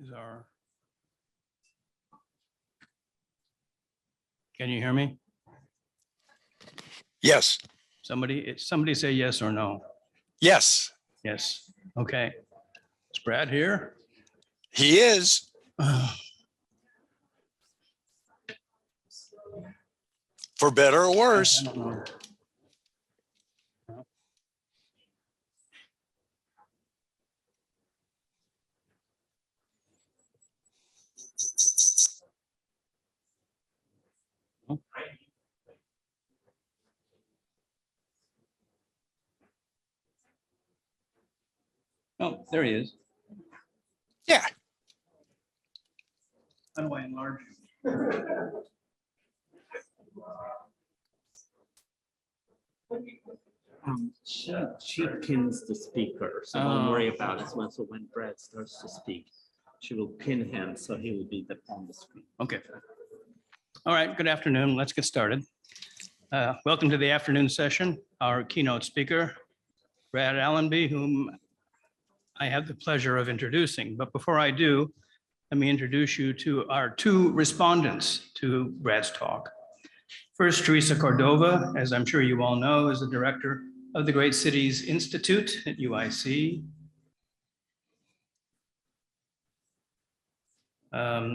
is our. Can you hear me? Yes. Somebody say yes or no. Yes, Yes. Okay. Is Brad here? he is. For better or I worse. don't know. Oh, there he is. Yeah. How do I enlarge you? She pins the speaker, so don't worry about it. So when Brad starts to speak, she will pin him, so he will be on the screen. Okay. All right, good afternoon. Let's get started. Welcome to the afternoon session. Our keynote speaker, Brad Allenby, whom I have the pleasure of introducing. But before I do, let me introduce you to our two respondents to Brad's talk. First, Teresa Cordova, as I'm sure you all know, is the director of the Great Cities Institute at UIC.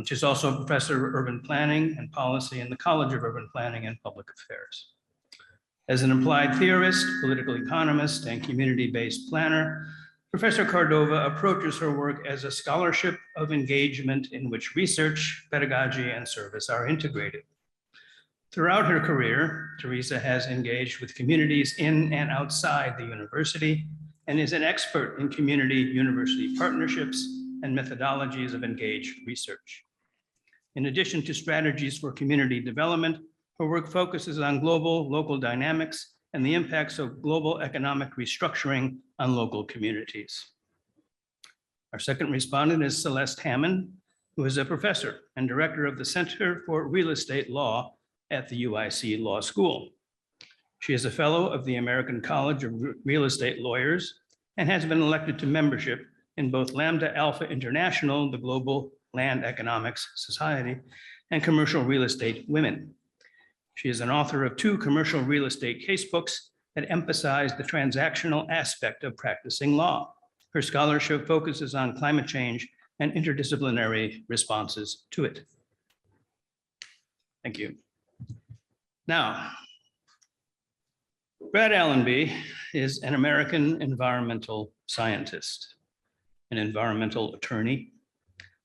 She's also a professor of urban planning and policy in the College of Urban Planning and Public Affairs. As an applied theorist, political economist, and community-based planner, Professor Cordova approaches her work as a scholarship of engagement in which research, pedagogy, and service are integrated. Throughout her career, Teresa has engaged with communities in and outside the university and is an expert in community-university partnerships and methodologies of engaged research. In addition to strategies for community development, her work focuses on global, local dynamics and the impacts of global economic restructuring on local communities. Our second respondent is Celeste Hammond, who is a professor and director of the Center for Real Estate Law at the UIC Law School. She is a fellow of the American College of Real Estate Lawyers and has been elected to membership in both Lambda Alpha International, the Global Land Economics Society, and Commercial Real Estate Women. She is an author of 2 commercial real estate casebooks that emphasize the transactional aspect of practicing law. Her scholarship focuses on climate change and interdisciplinary responses to it. Thank you. Now, Brad Allenby is an American environmental scientist, an environmental attorney,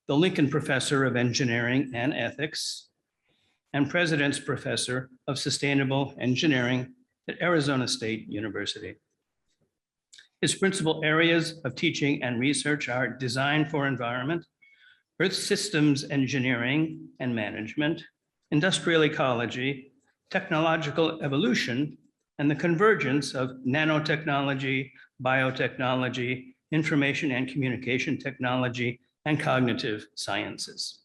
the Lincoln Professor of Engineering and Ethics, and President's Professor of Sustainable Engineering at Arizona State University. His principal areas of teaching and research are design for environment, earth systems engineering and management, industrial ecology, technological evolution, and the convergence of nanotechnology, biotechnology, information and communication technology, and cognitive sciences.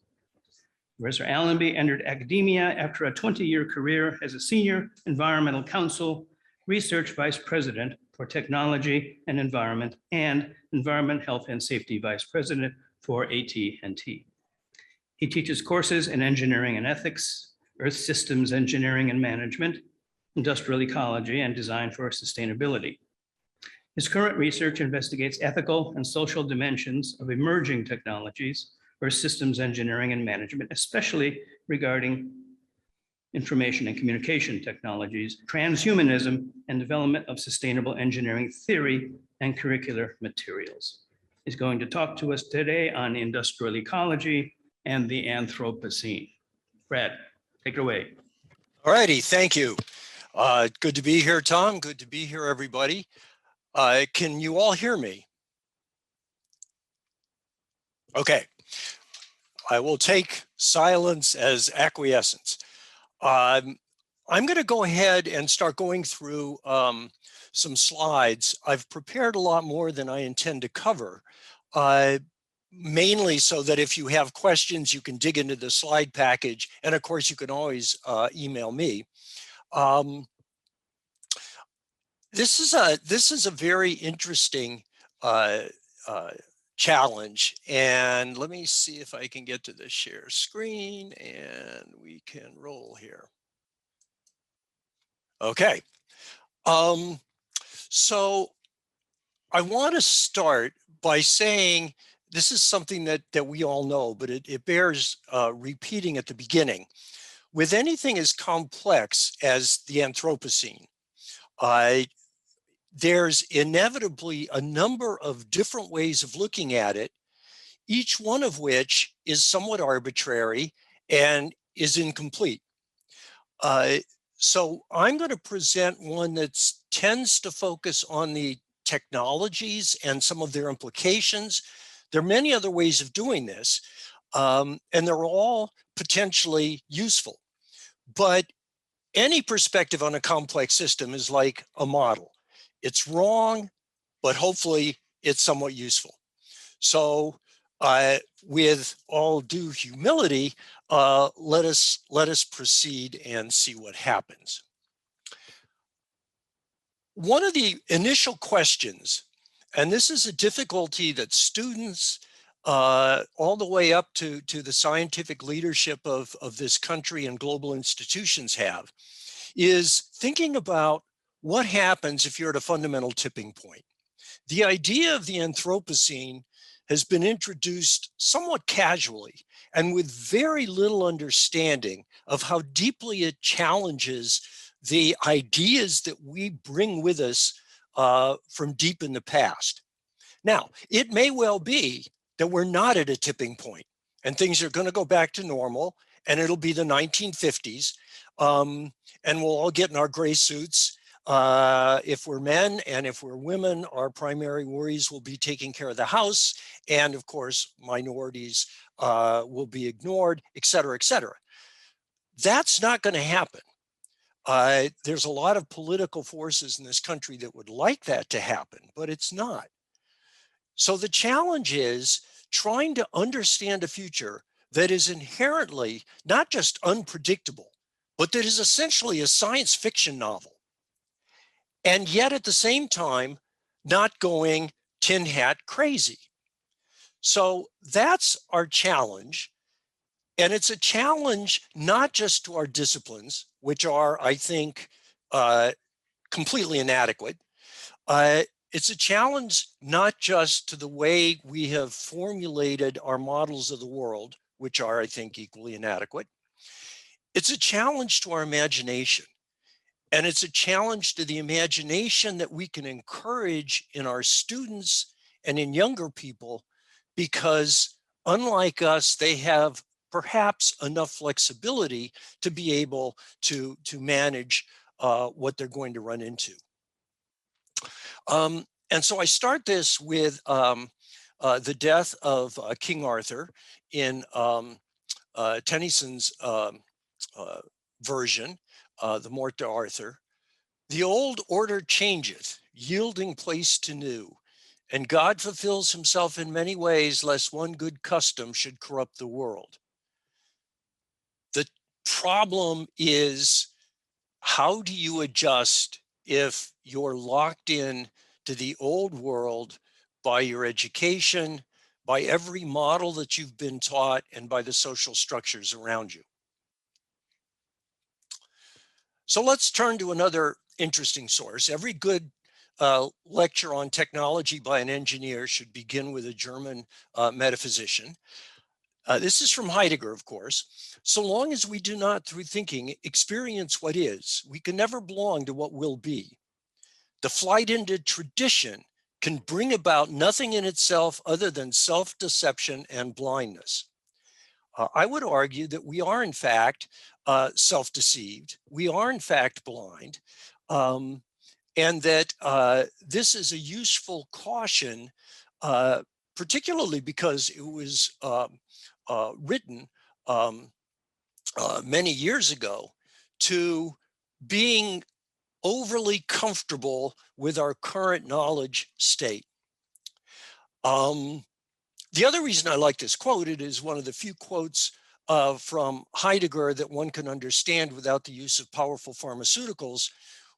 Professor Allenby entered academia after a 20-year career as a senior environmental counsel, research vice president for technology and environment, and environment, health, and safety vice president for AT&T. He teaches courses in engineering and ethics, earth systems engineering and management, industrial ecology, and design for sustainability. His current research investigates ethical and social dimensions of emerging technologies, earth systems engineering and management, especially regarding information and communication technologies, transhumanism, and development of sustainable engineering theory and curricular materials. He's going to talk to us today on industrial ecology and the Anthropocene. Brad, take it away. All righty, thank you. Good to be here, Tom. Good to be here, everybody. Can you all hear me? Okay. I will take silence as acquiescence. I'm going to go ahead and start going through some slides. I've prepared a lot more than I intend to cover, mainly so that if you have questions, you can dig into the slide package. And of course, you can always email me. This is a very interesting challenge. And let me see if I can get to the share screen and we can roll here. Okay. So I want to start by saying this is something that we all know, but it bears repeating at the beginning. With anything as complex as the Anthropocene, there's inevitably a number of different ways of looking at it, each one of which is somewhat arbitrary and is incomplete. So I'm going to present one that tends to focus on the technologies and some of their implications. There are many other ways of doing this, and they're all potentially useful. But any perspective on a complex system is like a model. It's wrong, but hopefully it's somewhat useful. So with all due humility, let us proceed and see what happens. One of the initial questions, and this is a difficulty that students all the way up to the scientific leadership of this country and global institutions have, is thinking about what happens if you're at a fundamental tipping point. The idea of the Anthropocene has been introduced somewhat casually and with very little understanding of how deeply it challenges the ideas that we bring with us from deep in the past. Now, it may well be that we're not at a tipping point and things are going to go back to normal and it'll be the 1950s and we'll all get in our gray suits. If we're men and if we're women, our primary worries will be taking care of the house. And of course, minorities will be ignored, et cetera, et cetera. That's not going to happen. There's a lot of political forces in this country that would like that to happen, but it's not. So the challenge is trying to understand a future that is inherently not just unpredictable, but that is essentially a science fiction novel. And yet at the same time, not going tin hat crazy. So that's our challenge. And it's a challenge not just to our disciplines, which are, I think, completely inadequate. It's a challenge not just to the way we have formulated our models of the world, which are, I think, equally inadequate. It's a challenge to our imagination. And it's a challenge to the imagination that we can encourage in our students and in younger people, because unlike us, they have perhaps enough flexibility to be able to manage what they're going to run into. And so I start this with the death of King Arthur in Tennyson's version, The Morte d'Arthur. The old order changeth, yielding place to new, and God fulfills himself in many ways, lest one good custom should corrupt the world. The problem is, how do you adjust if you're locked in to the old world by your education, by every model that you've been taught, and by the social structures around you? So let's turn to another interesting source. Every good lecture on technology by an engineer should begin with a German metaphysician. This is from Heidegger, of course. So long as we do not, through thinking, experience what is, we can never belong to what will be. The flight into tradition can bring about nothing in itself other than self-deception and blindness. I would argue that we are, in fact, self-deceived. We are, in fact, blind. And that this is a useful caution, particularly because it was written many years ago, to being overly comfortable with our current knowledge state. The other reason I like this quote, it is one of the few quotes from Heidegger that one can understand without the use of powerful pharmaceuticals,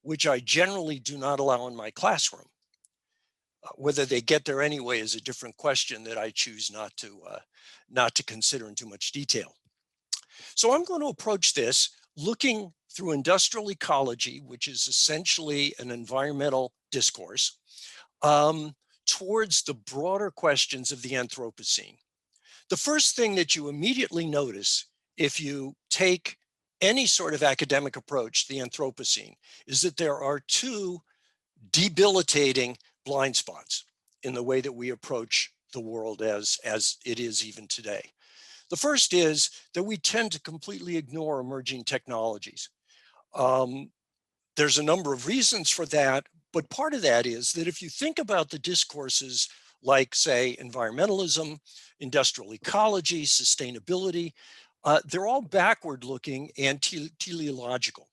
which I generally do not allow in my classroom. Whether they get there anyway is a different question that I choose not to consider in too much detail. So I'm going to approach this looking through industrial ecology, which is essentially an environmental discourse, towards the broader questions of the Anthropocene. The first thing that you immediately notice if you take any sort of academic approach to the Anthropocene is that there are two debilitating blind spots in the way that we approach the world as it is even today. The first is that we tend to completely ignore emerging technologies. There's a number of reasons for that, but part of that is that if you think about the discourses like, say, environmentalism, industrial ecology, sustainability, they're all backward looking and teleological,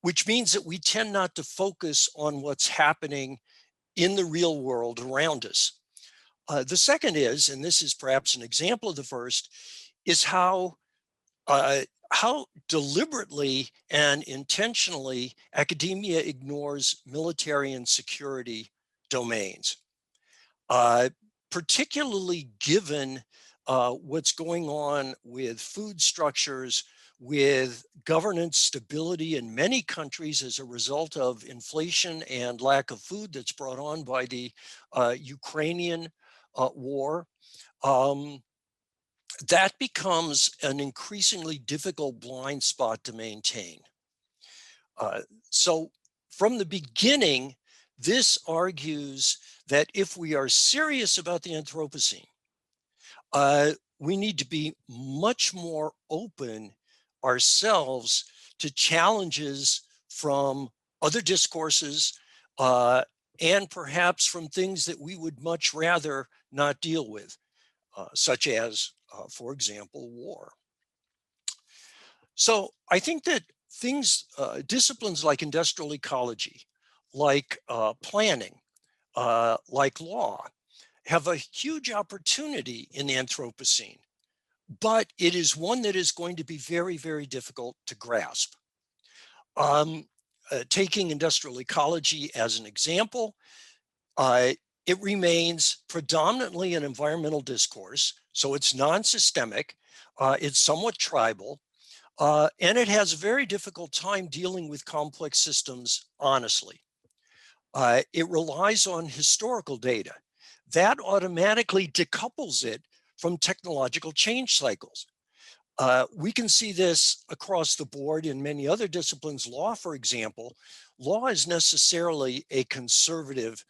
which means that we tend not to focus on what's happening in the real world around us. The second is, and this is perhaps an example of the first, is how deliberately and intentionally academia ignores military and security domains, particularly given what's going on with food structures, with governance stability in many countries as a result of inflation and lack of food that's brought on by the Ukrainian war. That becomes an increasingly difficult blind spot to maintain. So from the beginning, this argues that if we are serious about the Anthropocene, we need to be much more open ourselves to challenges from other discourses and perhaps from things that we would much rather not deal with, such as, for example, war. So I think that disciplines like industrial ecology, like planning, like law, have a huge opportunity in the Anthropocene, but it is one that is going to be very, very difficult to grasp. Taking industrial ecology as an example, it remains predominantly an environmental discourse, so it's non-systemic, it's somewhat tribal, and it has a very difficult time dealing with complex systems honestly. It relies on historical data. That automatically decouples it from technological change cycles. We can see this across the board in many other disciplines. Law, for example, law is necessarily a conservative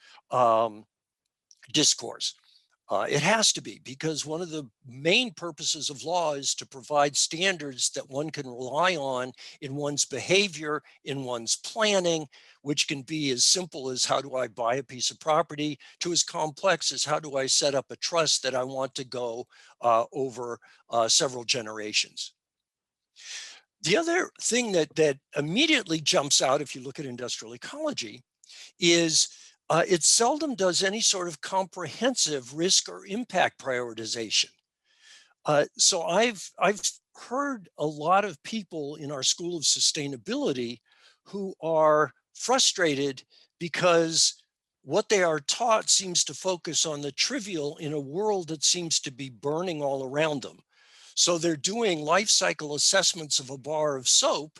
discourse. It has to be, because one of the main purposes of law is to provide standards that one can rely on in one's behavior, in one's planning, which can be as simple as how do I buy a piece of property to as complex as how do I set up a trust that I want to go over several generations. The other thing that immediately jumps out if you look at industrial ecology is it seldom does any sort of comprehensive risk or impact prioritization. So I've heard a lot of people in our School of Sustainability who are frustrated because what they are taught seems to focus on the trivial in a world that seems to be burning all around them. So they're doing life cycle assessments of a bar of soap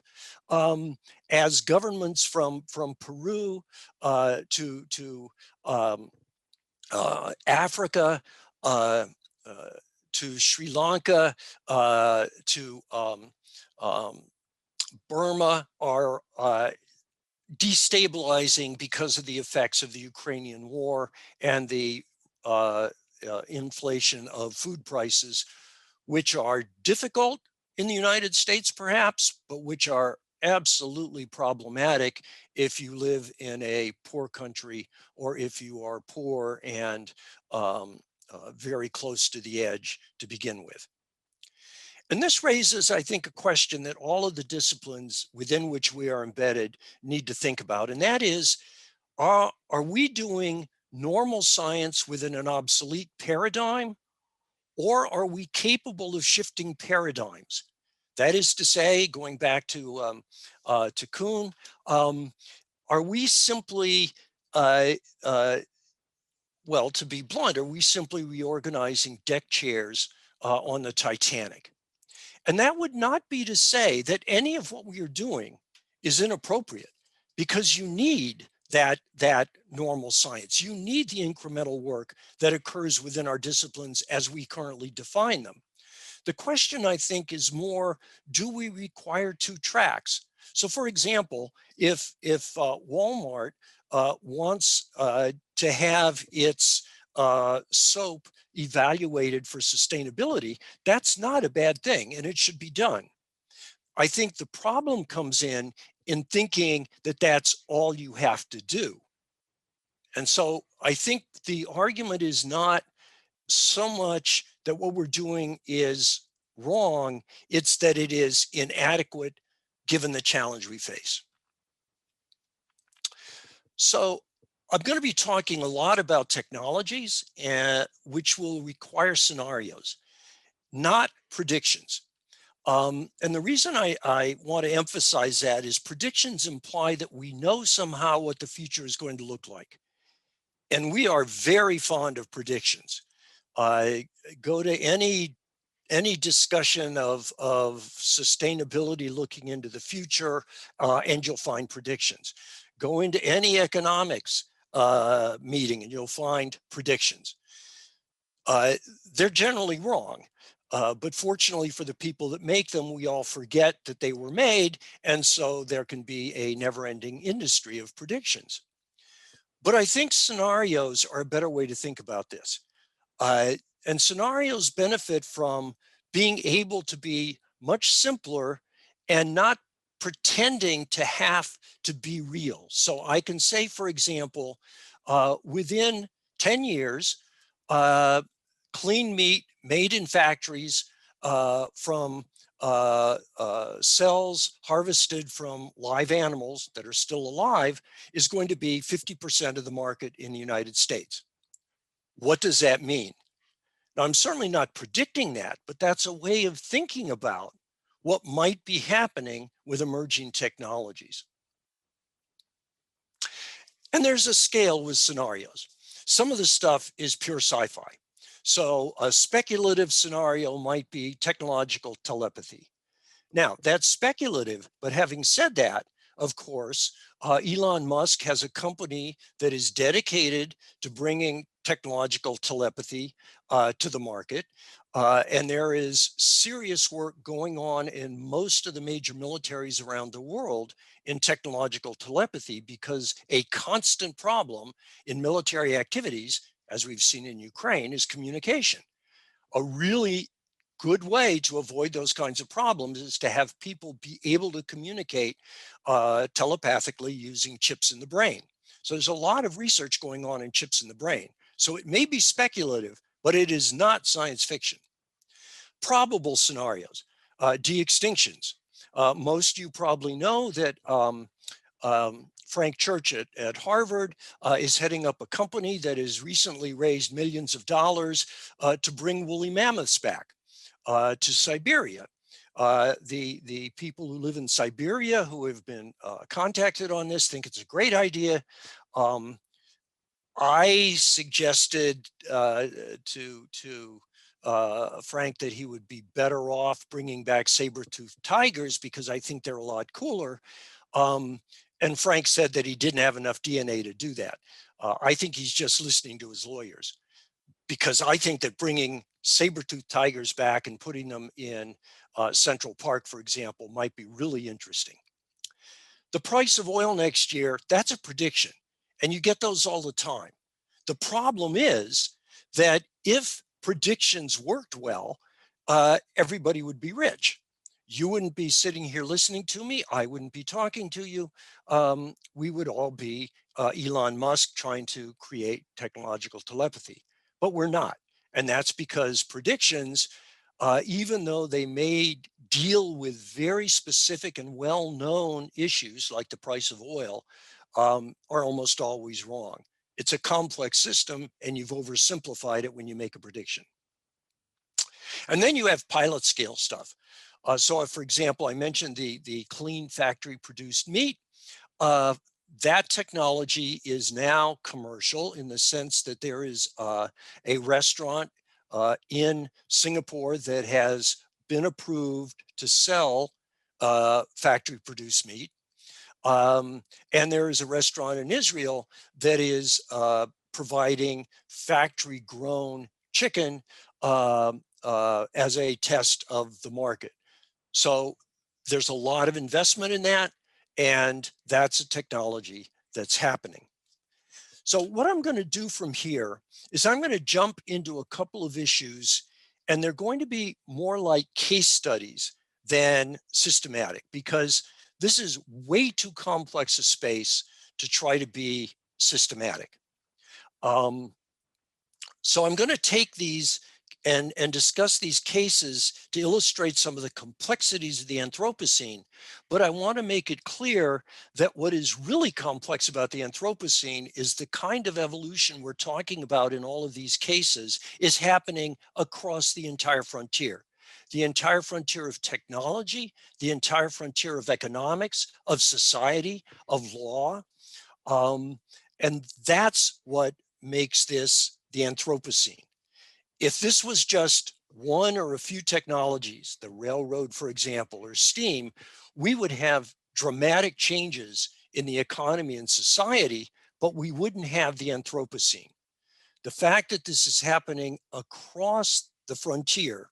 as governments from Peru to Africa, to Sri Lanka, to Burma are destabilizing because of the effects of the Ukrainian war and the inflation of food prices, which are difficult in the United States, perhaps, but which are absolutely problematic if you live in a poor country or if you are poor and very close to the edge to begin with. And this raises, I think, a question that all of the disciplines within which we are embedded need to think about, and that is, are we doing normal science within an obsolete paradigm, or are we capable of shifting paradigms? That is to say, going back to Kuhn, are we simply well, to be blunt, are we simply reorganizing deck chairs on the Titanic? And that would not be to say that any of what we are doing is inappropriate, because you need that normal science. You need the incremental work that occurs within our disciplines as we currently define them. The question, I think, is more, do we require two tracks? So for example, if Walmart wants to have its soap evaluated for sustainability, that's not a bad thing, and it should be done. I think the problem comes in thinking that that's all you have to do. And so I think the argument is not so much that what we're doing is wrong, it's that it is inadequate given the challenge we face. So I'm going to be talking a lot about technologies which will require scenarios, not predictions. And the reason I want to emphasize that is predictions imply that we know somehow what the future is going to look like. And we are very fond of predictions. Go to any discussion of sustainability looking into the future, and you'll find predictions. Go into any economics meeting and you'll find predictions. They're generally wrong. But fortunately for the people that make them, we all forget that they were made. And so there can be a never-ending industry of predictions. But I think scenarios are a better way to think about this. And scenarios benefit from being able to be much simpler and not pretending to have to be real. So I can say, for example, within 10 years, clean meat made in factories from cells harvested from live animals that are still alive is going to be 50% of the market in the United States. What does that mean? Now, I'm certainly not predicting that, but that's a way of thinking about what might be happening with emerging technologies. And there's a scale with scenarios. Some of the stuff is pure sci-fi. So a speculative scenario might be technological telepathy. Now, that's speculative, but having said that, of course, Elon Musk has a company that is dedicated to bringing technological telepathy to the market. And there is serious work going on in most of the major militaries around the world in technological telepathy, because a constant problem in military activities, as we've seen in Ukraine, is communication. A really good way to avoid those kinds of problems is to have people be able to communicate telepathically using chips in the brain. So there's a lot of research going on in chips in the brain. So it may be speculative, but it is not science fiction. Probable scenarios, de-extinctions. Most of you probably know that Frank Church at Harvard is heading up a company that has recently raised millions of dollars to bring woolly mammoths back to Siberia. The people who live in Siberia who have been contacted on this think it's a great idea. I suggested to Frank that he would be better off bringing back saber-toothed tigers because I think they're a lot cooler. And Frank said that he didn't have enough DNA to do that. I think he's just listening to his lawyers, because I think that bringing saber-toothed tigers back and putting them in Central Park, for example, might be really interesting. The price of oil next year, that's a prediction, and you get those all the time. The problem is that if predictions worked well, everybody would be rich. You wouldn't be sitting here listening to me. I wouldn't be talking to you. We would all be Elon Musk trying to create technological telepathy, but we're not. And that's because predictions, even though they may deal with very specific and well-known issues like the price of oil, are almost always wrong. It's a complex system, and you've oversimplified it when you make a prediction. And then you have pilot scale stuff. So if, for example, I mentioned the clean factory produced meat, That technology is now commercial in the sense that there is a restaurant in Singapore that has been approved to sell factory produced meat. And there is a restaurant in Israel that is providing factory grown chicken as a test of the market. So there's a lot of investment in that, and that's a technology that's happening. So what I'm going to do from here is I'm going to jump into a couple of issues, and they're going to be more like case studies than systematic, because this is way too complex a space to try to be systematic. So I'm going to take these and discuss these cases to illustrate some of the complexities of the Anthropocene. But I want to make it clear that what is really complex about the Anthropocene is the kind of evolution we're talking about in all of these cases is happening across the entire frontier. The entire frontier of technology, the entire frontier of economics, of society, of law. And that's what makes this the Anthropocene. If this was just one or a few technologies, the railroad, for example, or steam, we would have dramatic changes in the economy and society, but we wouldn't have the Anthropocene. The fact that this is happening across the frontier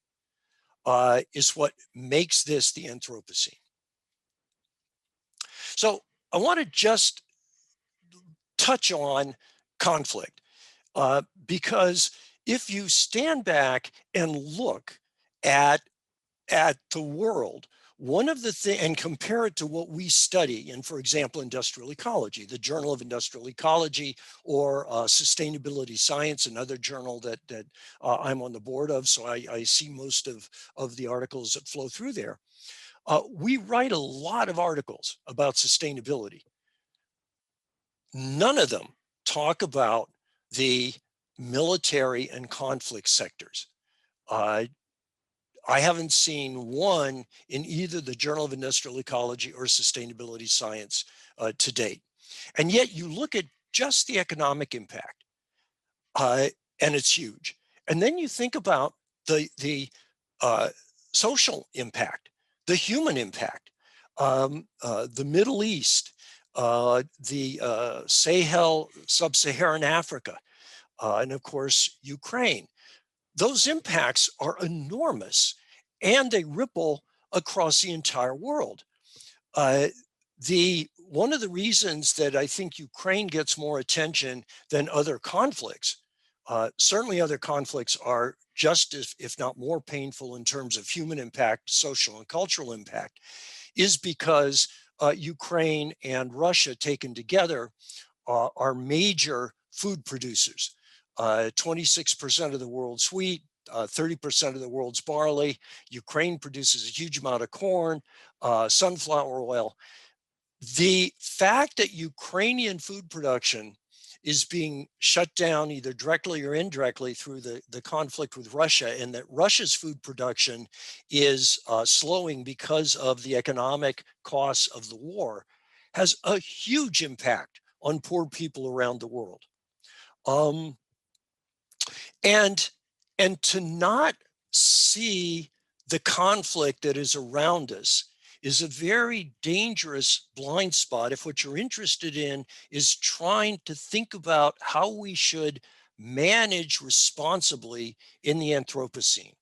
is what makes this the Anthropocene. So I want to just touch on conflict because if you stand back and look at the world, one of the things, and compare it to what we study in, for example, industrial ecology, the Journal of Industrial Ecology, or Sustainability Science, another journal that I'm on the board of, so I see most of the articles that flow through there. We write a lot of articles about sustainability. None of them talk about the military and conflict sectors. I haven't seen one in either the Journal of Industrial Ecology or Sustainability Science to date. And yet you look at just the economic impact, and it's huge. And then you think about the social impact, the human impact, the Middle East, the Sahel, Sub-Saharan Africa, and of course, Ukraine. Those impacts are enormous, and they ripple across the entire world. One of the reasons that I think Ukraine gets more attention than other conflicts, certainly other conflicts are just as, if not more painful in terms of human impact, social and cultural impact, is because Ukraine and Russia taken together are major food producers. 26% of the world's wheat, 30% of the world's barley. Ukraine produces a huge amount of corn, sunflower oil. The fact that Ukrainian food production is being shut down either directly or indirectly through the conflict with Russia, and that Russia's food production is slowing because of the economic costs of the war, has a huge impact on poor people around the world. And to not see the conflict that is around us is a very dangerous blind spot if what you're interested in is trying to think about how we should manage responsibly in the Anthropocene.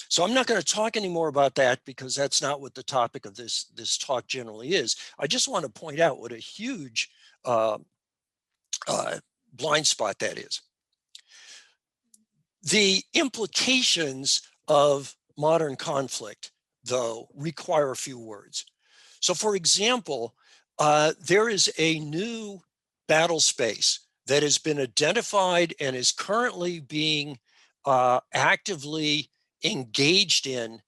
So I'm not going to talk anymore about that because that's not what the topic of this talk generally is. I just want to point out what a huge blind spot that is. The implications of modern conflict, though, require a few words. So, for example, there is a new battle space that has been identified and is currently being actively engaged in,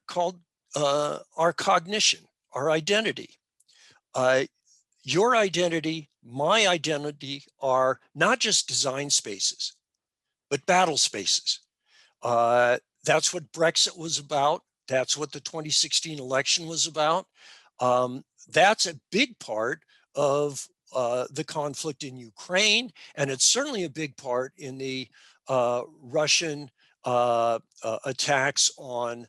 called our cognition, our identity. Your identity, my identity are not just design spaces, but battle spaces. That's what Brexit was about. That's what the 2016 election was about. That's a big part of the conflict in Ukraine, and it's certainly a big part in the Russian attacks on,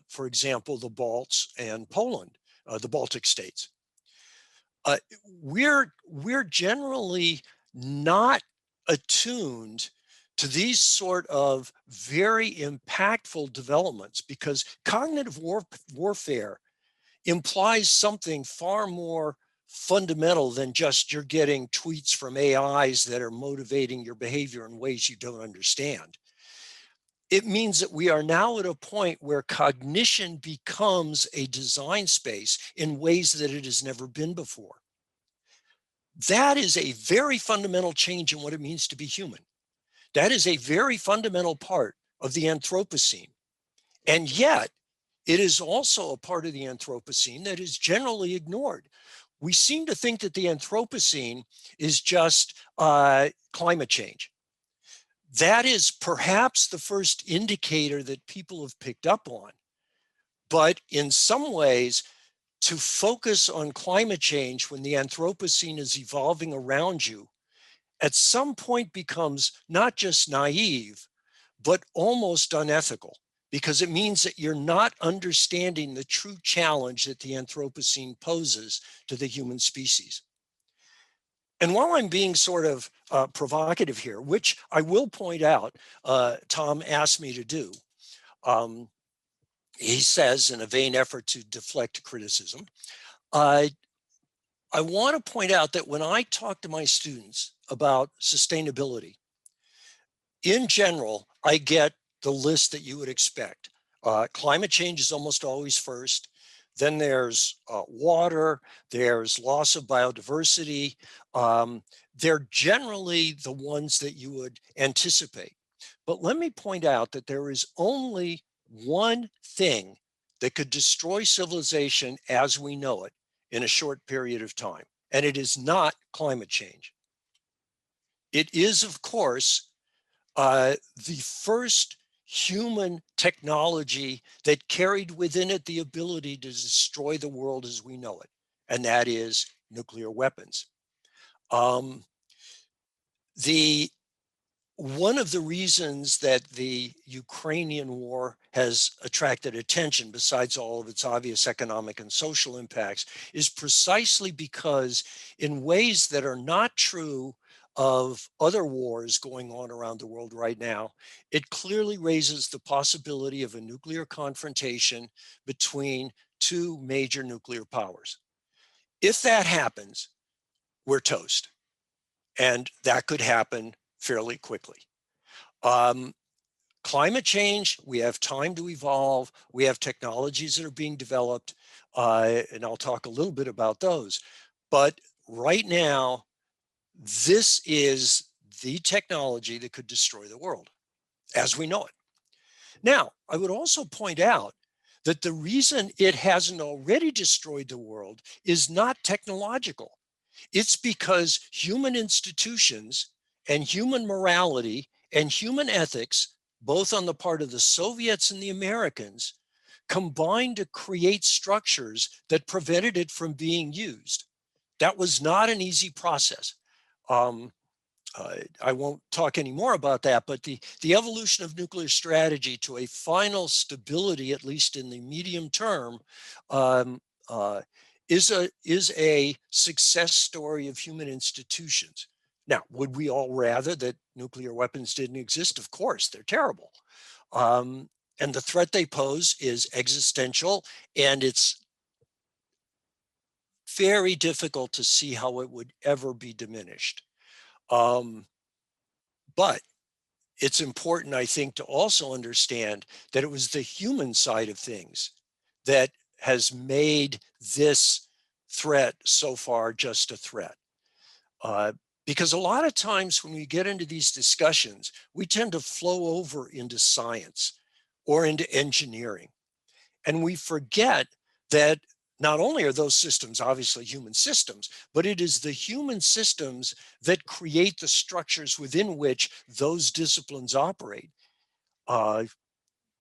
for example, the Balts and Poland, the Baltic states. Uh, we're generally not attuned to these sort of very impactful developments because cognitive warfare implies something far more fundamental than just you're getting tweets from AIs that are motivating your behavior in ways you don't understand. It means that we are now at a point where cognition becomes a design space in ways that it has never been before. That is a very fundamental change in what it means to be human. That is a very fundamental part of the Anthropocene. And yet, it is also a part of the Anthropocene that is generally ignored. We seem to think that the Anthropocene is just climate change. That is perhaps the first indicator that people have picked up on. But in some ways, to focus on climate change when the Anthropocene is evolving around you at some point becomes not just naive, but almost unethical, because it means that you're not understanding the true challenge that the Anthropocene poses to the human species. And while I'm being sort of provocative here, which I will point out, Tom asked me to do, he says in a vain effort to deflect criticism, I want to point out that when I talk to my students about sustainability, in general, I get the list that you would expect. Climate change is almost always first. Then there's water, there's loss of biodiversity. They're generally the ones that you would anticipate. But let me point out that there is only one thing that could destroy civilization as we know it in a short period of time, and it is not climate change. It is, of course, the first human technology that carried within it the ability to destroy the world as we know it, and that is nuclear weapons. One of the reasons that the Ukrainian war has attracted attention, besides all of its obvious economic and social impacts, is precisely because in ways that are not true of other wars going on around the world right now, it clearly raises the possibility of a nuclear confrontation between two major nuclear powers. If that happens, we're toast. And that could happen fairly quickly. Climate change, we have time to evolve. We have technologies that are being developed, and I'll talk a little bit about those. But right now, this is the technology that could destroy the world as we know it. Now, I would also point out that the reason it hasn't already destroyed the world is not technological. It's because human institutions and human morality and human ethics, both on the part of the Soviets and the Americans, combined to create structures that prevented it from being used. That was not an easy process. I won't talk any more about that, but the evolution of nuclear strategy to a final stability, at least in the medium term, is a success story of human institutions. Now, would we all rather that nuclear weapons didn't exist? Of course, they're terrible. And the threat they pose is existential, and it's very difficult to see how it would ever be diminished. But it's important, I think, to also understand that it was the human side of things that has made this threat so far just a threat. Because a lot of times when we get into these discussions, we tend to flow over into science or into engineering. And we forget that not only are those systems obviously human systems, but it is the human systems that create the structures within which those disciplines operate.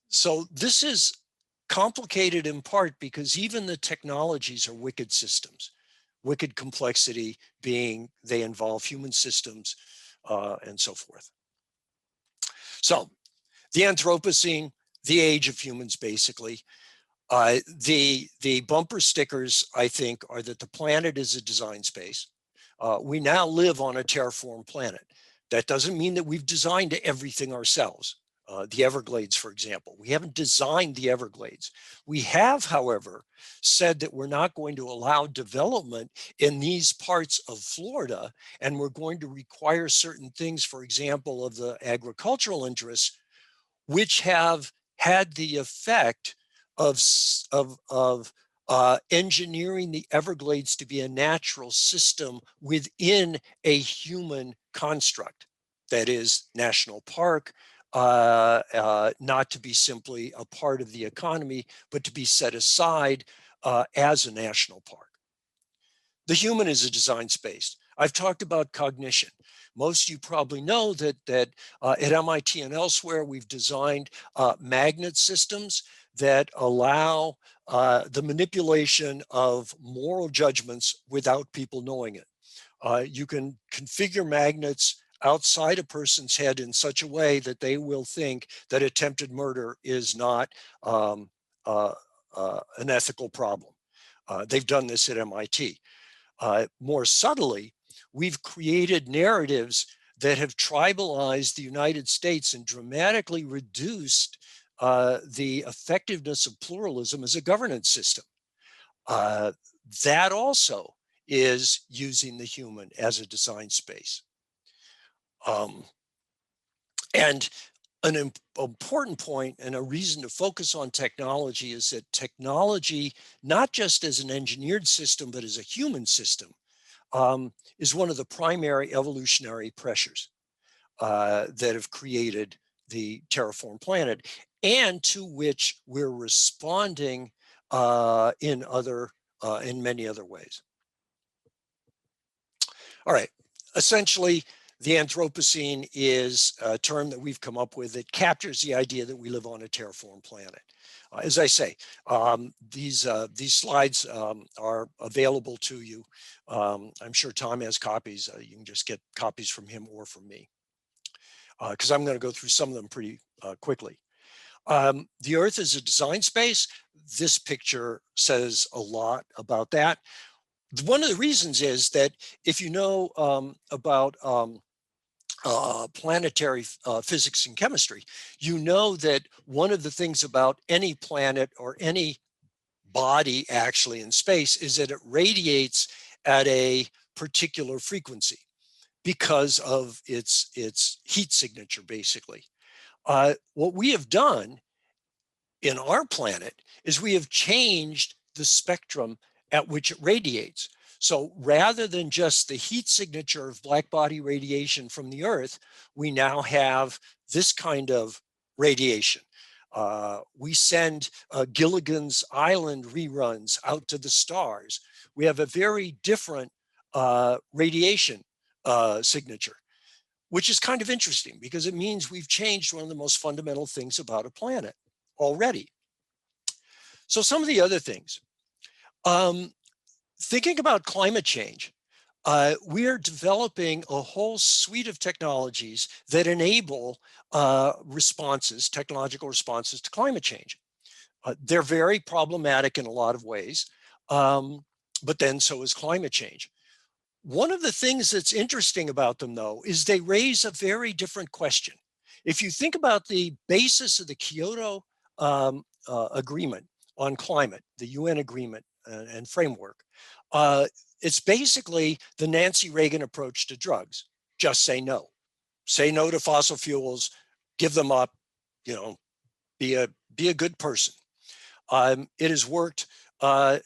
So this is complicated in part because even the technologies are wicked systems. wicked complexity being they involve human systems and so forth. So the Anthropocene, the age of humans, basically. The bumper stickers, I think, are that the planet is a design space. We now live on a terraformed planet. That doesn't mean that we've designed everything ourselves. The Everglades, for example, we haven't designed the Everglades. We have, however, said that we're not going to allow development in these parts of Florida, and we're going to require certain things, for example, of the agricultural interests, which have had the effect of engineering the Everglades to be a natural system within a human construct. That is, national park, not to be simply a part of the economy, but to be set aside as a national park. The human is a design space. I've talked about cognition. Most of you probably know that at MIT and elsewhere, we've designed magnet systems that allow the manipulation of moral judgments without people knowing it. You can configure magnets outside a person's head in such a way that they will think that attempted murder is not an ethical problem. They've done this at MIT. More subtly, we've created narratives that have tribalized the United States and dramatically reduced the effectiveness of pluralism as a governance system. That also is using the human as a design space. And an important point and a reason to focus on technology is that technology, not just as an engineered system, but as a human system, is one of the primary evolutionary pressures that have created the terraformed planet, and to which we're responding in many other ways. All right, essentially, the Anthropocene is a term that we've come up with that captures the idea that we live on a terraformed planet. As I say, these slides are available to you. I'm sure Tom has copies. You can just get copies from him or from me, because I'm going to go through some of them pretty quickly. The Earth is a design space. This picture says a lot about that. One of the reasons is that if you know about planetary physics and chemistry, you know that one of the things about any planet or any body actually in space is that it radiates at a particular frequency because of its heat signature, basically. What we have done in our planet is we have changed the spectrum at which it radiates. So rather than just the heat signature of black body radiation from the Earth, we now have this kind of radiation. We send Gilligan's Island reruns out to the stars. We have a very different radiation signature, which is kind of interesting because it means we've changed one of the most fundamental things about a planet already. So some of the other things. Thinking about climate change, we are developing a whole suite of technologies that enable technological responses to climate change. They're very problematic in a lot of ways, but then so is climate change. One of the things that's interesting about them, though, is they raise a very different question. If you think about the basis of the Kyoto Agreement on climate, the UN agreement and framework, it's basically the Nancy Reagan approach to drugs. Just say no. Say no to fossil fuels, give them up, be a good person. It has worked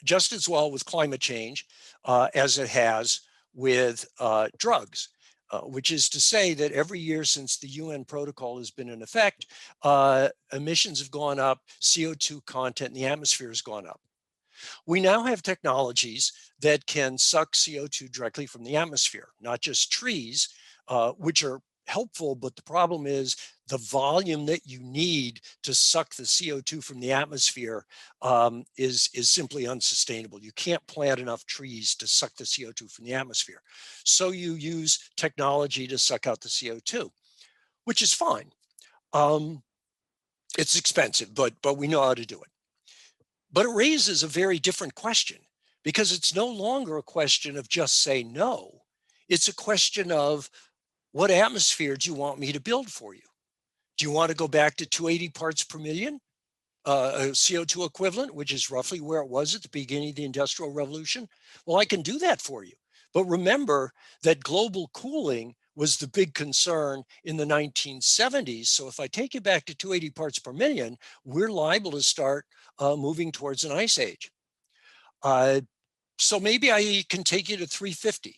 just as well with climate change as it has with drugs, which is to say that every year since the UN protocol has been in effect, emissions have gone up, CO2 content in the atmosphere has gone up. We now have technologies that can suck CO2 directly from the atmosphere, not just trees, which are helpful, but the problem is the volume that you need to suck the CO2 from the atmosphere is simply unsustainable. You can't plant enough trees to suck the CO2 from the atmosphere. So you use technology to suck out the CO2, which is fine. It's expensive, but we know how to do it. But it raises a very different question, because it's no longer a question of just say no. It's a question of, what atmosphere do you want me to build for you? Do you want to go back to 280 parts per million, a CO2 equivalent, which is roughly where it was at the beginning of the Industrial Revolution? Well, I can do that for you. But remember that global cooling was the big concern in the 1970s. So if I take you back to 280 parts per million, we're liable to start moving towards an ice age. So maybe I can take you to 350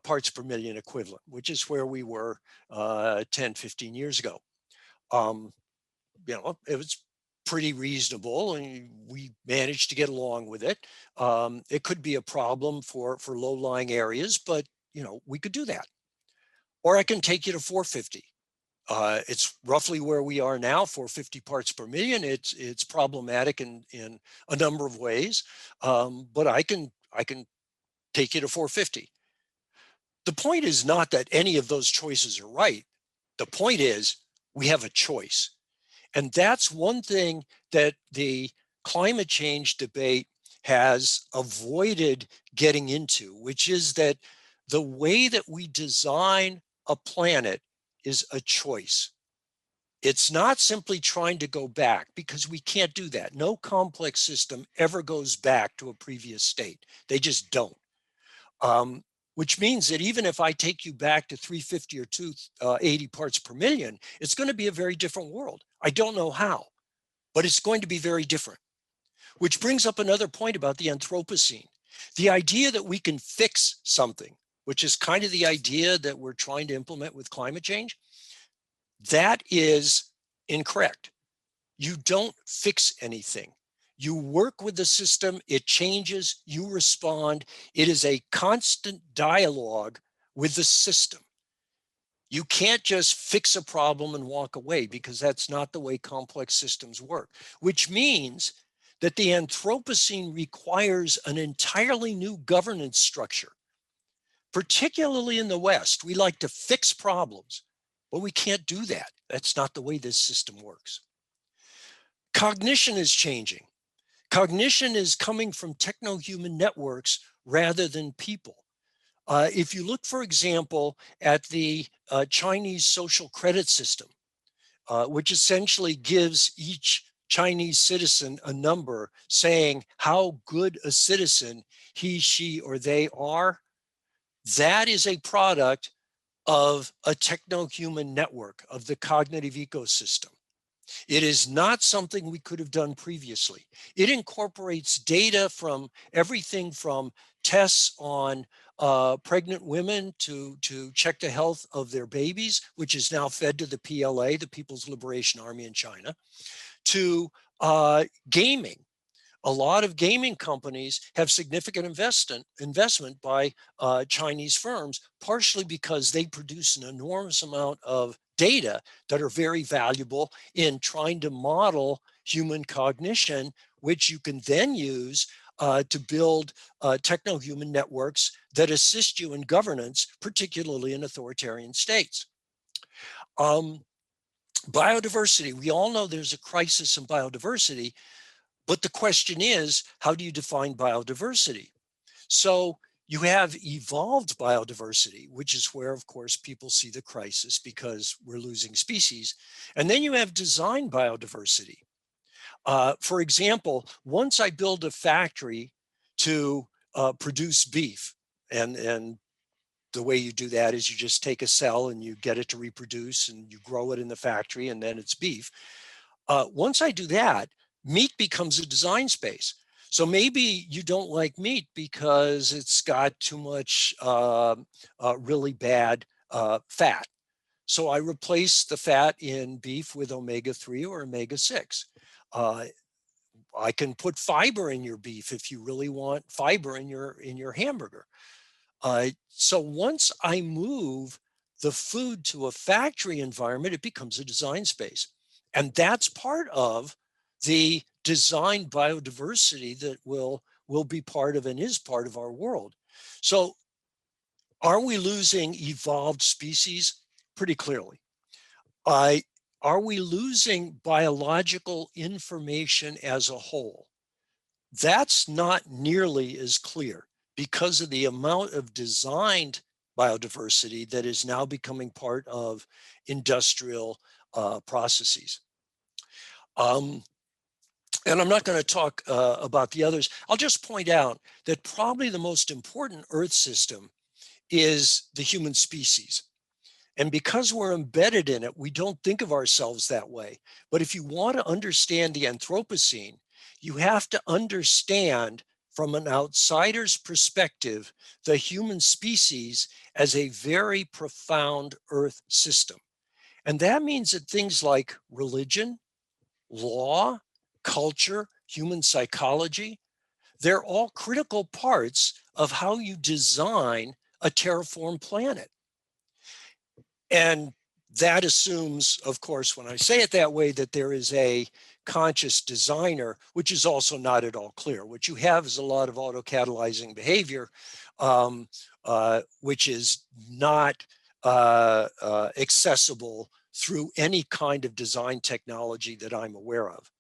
parts per million equivalent, which is where we were 10, 15 years ago. It was pretty reasonable, and we managed to get along with it. It could be a problem for low-lying areas, but we could do that. Or I can take you to 450. It's roughly where we are now, 450 parts per million. It's problematic in a number of ways, but I can take you to 450. The point is not that any of those choices are right. The point is we have a choice. And that's one thing that the climate change debate has avoided getting into, which is that the way that we design a planet is a choice. It's not simply trying to go back, because we can't do that. No complex system ever goes back to a previous state. They just don't. Which means that even if I take you back to 350 or 280 parts per million, it's going to be a very different world. I don't know how, but it's going to be very different. Which brings up another point about the Anthropocene. The idea that we can fix something, which is kind of the idea that we're trying to implement with climate change, that is incorrect. You don't fix anything. You work with the system, it changes, you respond. It is a constant dialogue with the system. You can't just fix a problem and walk away, because that's not the way complex systems work, which means that the Anthropocene requires an entirely new governance structure. Particularly in the West, we like to fix problems, but we can't do that. That's not the way this system works. Cognition is changing. Cognition is coming from techno-human networks rather than people. If you look, for example, at the Chinese social credit system, which essentially gives each Chinese citizen a number saying how good a citizen he, she, or they are, that is a product of a techno-human network, of the cognitive ecosystem. It is not something we could have done previously. It incorporates data from everything from tests on pregnant women to check the health of their babies, which is now fed to the PLA, the People's Liberation Army in China, to gaming. A lot of gaming companies have significant investment by Chinese firms, partially because they produce an enormous amount of data that are very valuable in trying to model human cognition, which you can then use to build techno-human networks that assist you in governance, particularly in authoritarian states. Biodiversity, we all know there's a crisis in biodiversity, but the question is, how do you define biodiversity? So you have evolved biodiversity, which is where, of course, people see the crisis because we're losing species. And then you have design biodiversity. For example, once I build a factory to produce beef, and the way you do that is you just take a cell and you get it to reproduce and you grow it in the factory and then it's beef. Once I do that, meat becomes a design space. So maybe you don't like meat because it's got too much really bad fat. So I replace the fat in beef with omega-3 or omega-6. I can put fiber in your beef if you really want fiber in your hamburger. So once I move the food to a factory environment, it becomes a design space. And that's part of the design biodiversity that will be part of and is part of our world. So are we losing evolved species? Pretty clearly. Are we losing biological information as a whole? That's not nearly as clear because of the amount of designed biodiversity that is now becoming part of industrial processes. And I'm not going to talk about the others. I'll just point out that probably the most important Earth system is the human species. And because we're embedded in it, we don't think of ourselves that way. But if you want to understand the Anthropocene, you have to understand from an outsider's perspective, the human species as a very profound Earth system. And that means that things like religion, law, culture, human psychology, they're all critical parts of how you design a terraformed planet. And that assumes, of course, when I say it that way, that there is a conscious designer, which is also not at all clear. What you have is a lot of autocatalyzing behavior, which is not accessible through any kind of design technology that I'm aware of.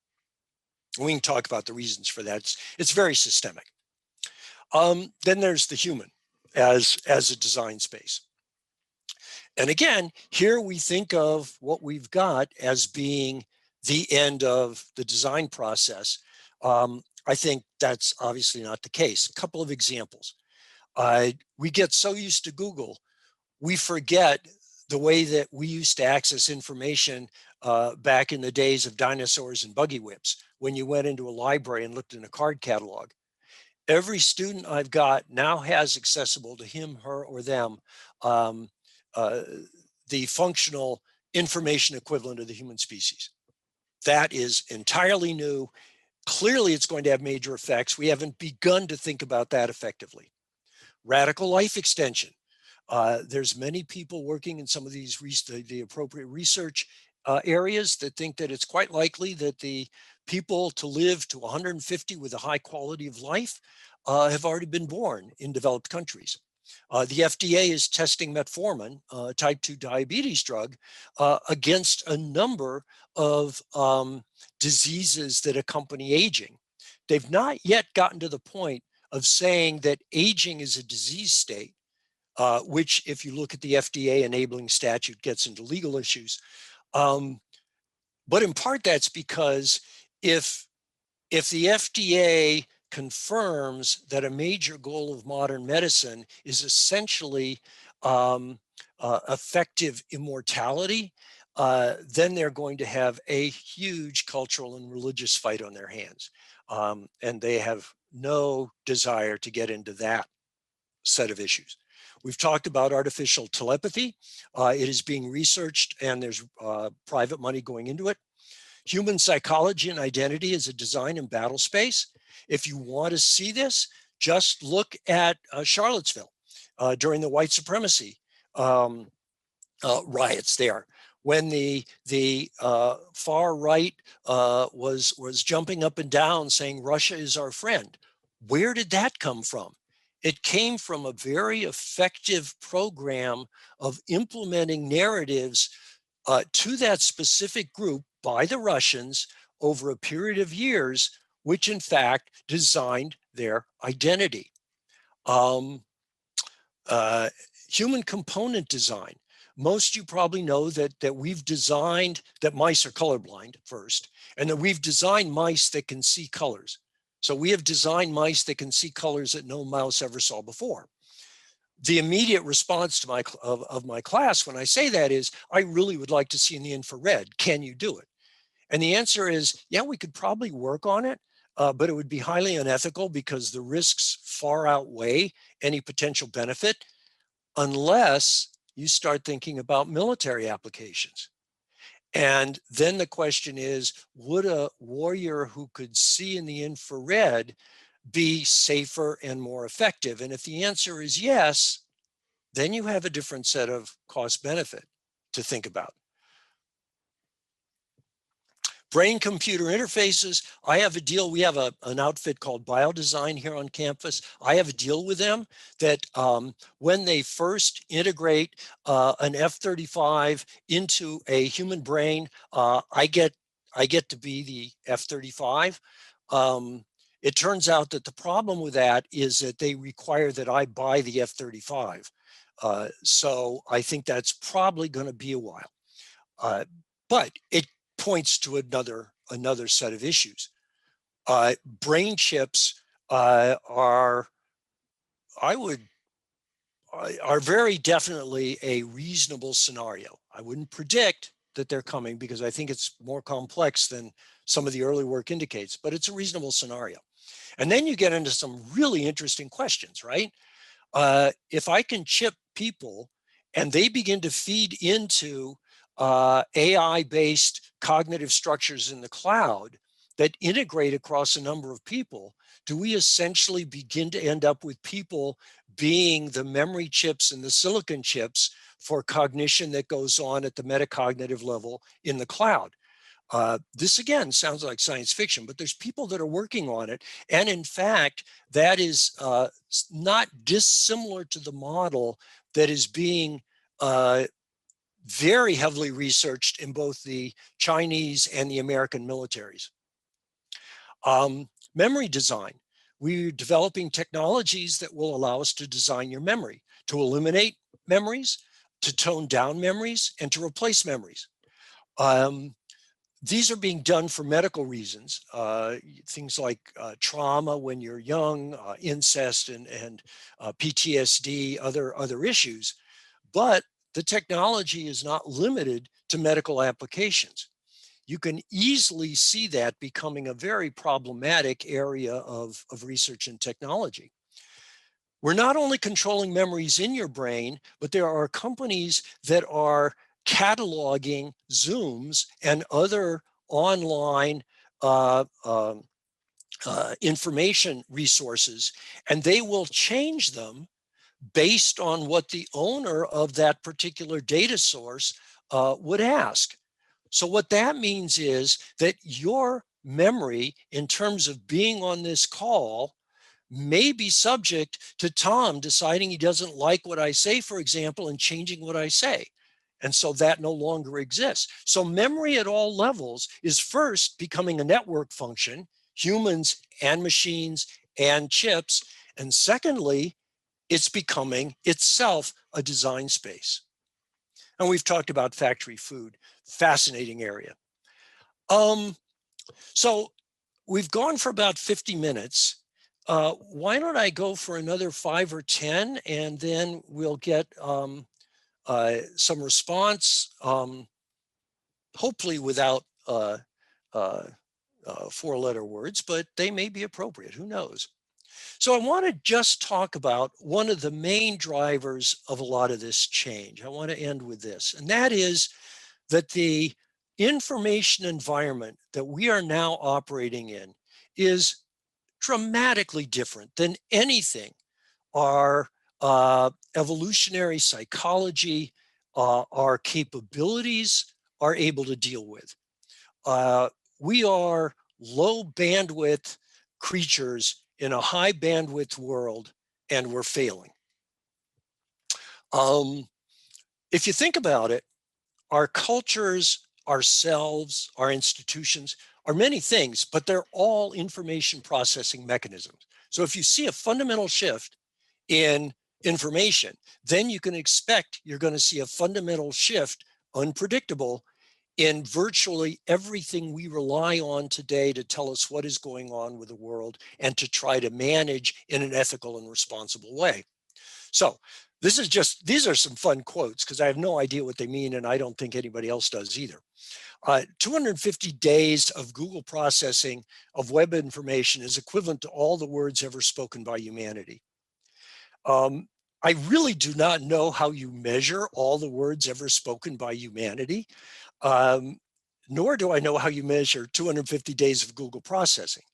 We can talk about the reasons for that. It's very systemic. Then there's the human as a design space. And again, here we think of what we've got as being the end of the design process. I think that's obviously not the case. A couple of examples. We get so used to Google, we forget the way that we used to access information back in the days of dinosaurs and buggy whips, when you went into a library and looked in a card catalog. Every student I've got now has accessible to him, her, or them the functional information equivalent of the human species. That is entirely new. Clearly, it's going to have major effects. We haven't begun to think about that effectively. Radical life extension. There's many people working in some of these the appropriate research areas that think that it's quite likely that the people to live to 150 with a high quality of life have already been born in developed countries. The FDA is testing metformin, type 2 diabetes drug, against a number of diseases that accompany aging. They've not yet gotten to the point of saying that aging is a disease state, which, if you look at the FDA enabling statute, gets into legal issues. But in part, that's because if the FDA confirms that a major goal of modern medicine is essentially effective immortality, then they're going to have a huge cultural and religious fight on their hands. And they have no desire to get into that set of issues. We've talked about artificial telepathy. It is being researched and there's private money going into it. Human psychology and identity is a design and battle space. If you want to see this, just look at Charlottesville during the white supremacy riots there, when the far right was jumping up and down saying Russia is our friend. Where did that come from? It came from a very effective program of implementing narratives to that specific group by the Russians over a period of years, which in fact designed their identity. Human component design. Most you probably know that we've designed, that mice are colorblind first, and that we've designed mice that can see colors. So we have designed mice that can see colors that no mouse ever saw before. The immediate response to my class when I say that is, I really would like to see in the infrared. Can you do it? And the answer is, yeah, we could probably work on it, but it would be highly unethical because the risks far outweigh any potential benefit unless you start thinking about military applications. And then the question is, would a warrior who could see in the infrared be safer and more effective? And if the answer is yes, then you have a different set of cost benefit to think about. Brain computer interfaces. I have a deal. We have an outfit called Biodesign here on campus. I have a deal with them that when they first integrate an F-35 into a human brain, I get to be the F-35. It turns out that the problem with that is that they require that I buy the F-35. So I think that's probably going to be a while. But it points to another set of issues. Brain chips are very definitely a reasonable scenario. I wouldn't predict that they're coming because I think it's more complex than some of the early work indicates, but it's a reasonable scenario. And then you get into some really interesting questions, right? If I can chip people and they begin to feed into AI-based cognitive structures in the cloud that integrate across a number of people, do we essentially begin to end up with people being the memory chips and the silicon chips for cognition that goes on at the metacognitive level in the cloud? This again sounds like science fiction, but there's people that are working on it. And in fact, that is not dissimilar to the model that is being very heavily researched in both the Chinese and the American militaries. Memory design. We're developing technologies that will allow us to design your memory, to eliminate memories, to tone down memories, and to replace memories. These are being done for medical reasons, things like trauma when you're young, incest and PTSD, other issues. But the technology is not limited to medical applications. You can easily see that becoming a very problematic area of research and technology. We're not only controlling memories in your brain, but there are companies that are cataloging Zooms and other online information resources, and they will change them based on what the owner of that particular data source would ask. So what that means is that your memory in terms of being on this call may be subject to Tom deciding he doesn't like what I say, for example, and changing what I say. And so that no longer exists. So memory at all levels is first becoming a network function, humans and machines and chips. And secondly, it's becoming itself a design space. And we've talked about factory food, fascinating area. So we've gone for about 50 minutes. Why don't I go for another 5 or 10, and then we'll get some response, hopefully without 4-letter words, but they may be appropriate, who knows? So I want to just talk about one of the main drivers of a lot of this change. I want to end with this, and that is that the information environment that we are now operating in is dramatically different than anything our evolutionary psychology, our capabilities are able to deal with. We are low bandwidth creatures in a high bandwidth world, and we're failing. If you think about it, our cultures, ourselves, our institutions are many things, but they're all information processing mechanisms. So if you see a fundamental shift in information, then you can expect you're going to see a fundamental shift, unpredictable, in virtually everything we rely on today to tell us what is going on with the world and to try to manage in an ethical and responsible way. So these are some fun quotes because I have no idea what they mean, and I don't think anybody else does either. 250 days of Google processing of web information is equivalent to all the words ever spoken by humanity. I really do not know how you measure all the words ever spoken by humanity, nor do I know how you measure 250 days of Google processing.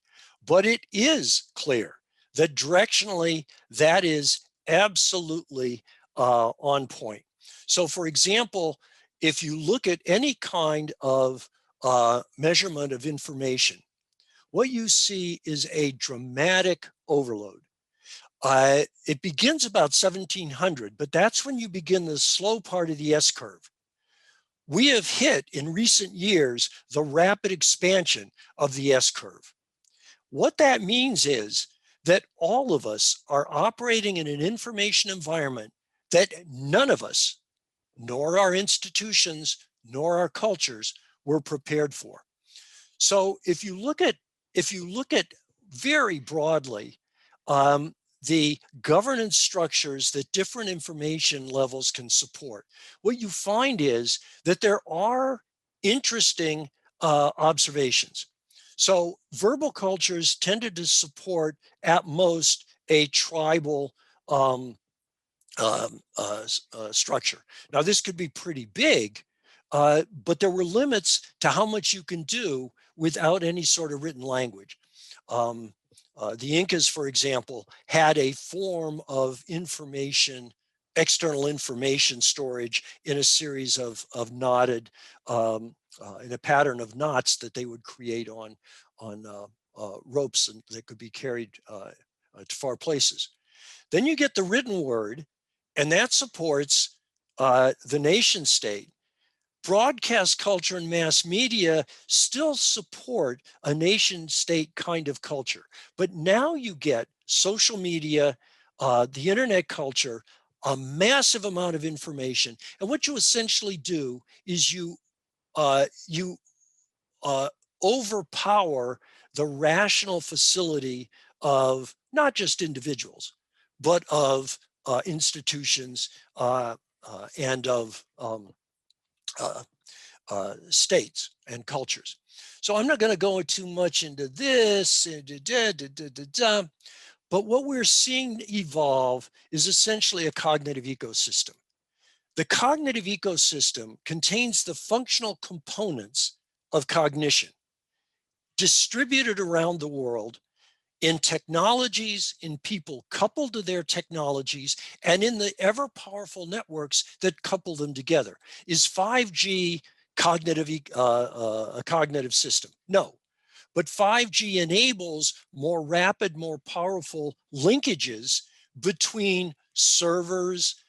But it is clear that directionally, that is absolutely on point. So for example, if you look at any kind of measurement of information, what you see is a dramatic overload. It begins about 1700, but that's when you begin the slow part of the S-curve. We have hit in recent years the rapid expansion of the S-curve. What that means is that all of us are operating in an information environment that none of us, nor our institutions, nor our cultures, were prepared for. So if you look at very broadly the governance structures that different information levels can support, what you find is that there are interesting observations. So verbal cultures tended to support at most a tribal structure. Now this could be pretty big, but there were limits to how much you can do without any sort of written language. The Incas, for example, had a form of information, external information storage in a series of knotted, in a pattern of knots that they would create on ropes and that could be carried to far places. Then you get the written word, and that supports the nation state. Broadcast culture and mass media still support a nation state kind of culture. But now you get social media, the internet culture, a massive amount of information. And what you essentially do is you overpower the rational facility of not just individuals, but of institutions and of states and cultures. So I'm not going to go too much into this, but what we're seeing evolve is essentially a cognitive ecosystem. The cognitive ecosystem contains the functional components of cognition distributed around the world in technologies, in people coupled to their technologies, and in the ever powerful networks that couple them together. Is 5G a cognitive system? No, but 5G enables more rapid, more powerful linkages between servers,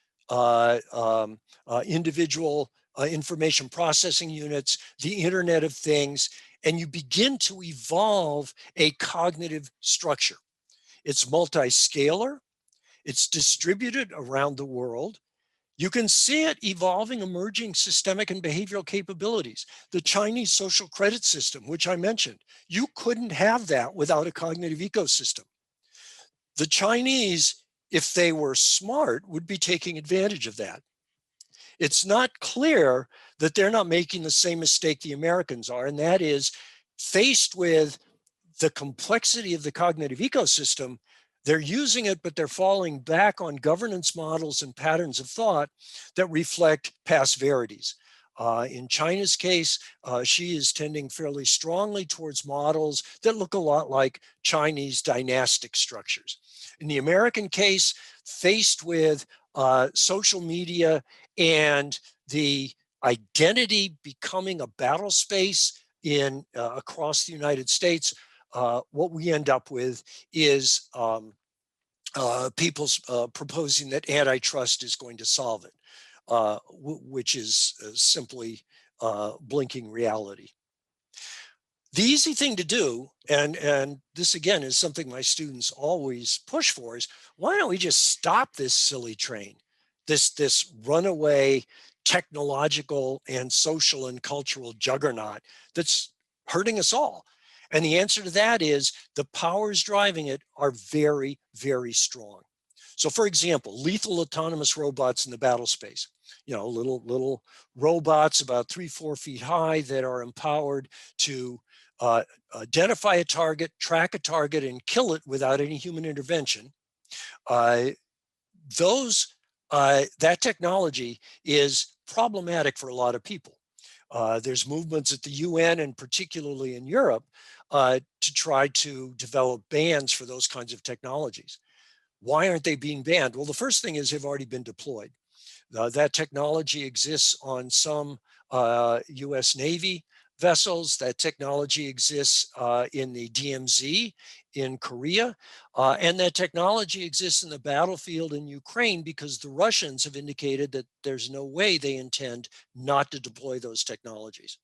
individual information processing units, the Internet of Things, and you begin to evolve a cognitive structure. It's multi-scalar, it's distributed around the world. You can see it evolving, emerging systemic and behavioral capabilities. The Chinese social credit system, which I mentioned, you couldn't have that without a cognitive ecosystem. The Chinese, if they were smart, would be taking advantage of that. It's not clear that they're not making the same mistake the Americans are, and that is faced with the complexity of the cognitive ecosystem, they're using it, but they're falling back on governance models and patterns of thought that reflect past verities. In China's case, she is tending fairly strongly towards models that look a lot like Chinese dynastic structures. In the American case, faced with social media and the identity becoming a battle space in across the United States, what we end up with is people's proposing that antitrust is going to solve it, which is simply blinking reality. The easy thing to do, and this again is something my students always push for, is why don't we just stop this silly train, this runaway technological and social and cultural juggernaut that's hurting us all? And the answer to that is the powers driving it are very, very strong. So for example, lethal autonomous robots in the battle space, you know, little robots about 3-4 feet high that are empowered to identify a target, track a target, and kill it without any human intervention. That technology is problematic for a lot of people. There's movements at the UN and particularly in Europe to try to develop bans for those kinds of technologies. Why aren't they being banned? Well, the first thing is they've already been deployed. That technology exists on some US Navy vessels. That technology exists in the DMZ in Korea. And that technology exists in the battlefield in Ukraine because the Russians have indicated that there's no way they intend not to deploy those technologies.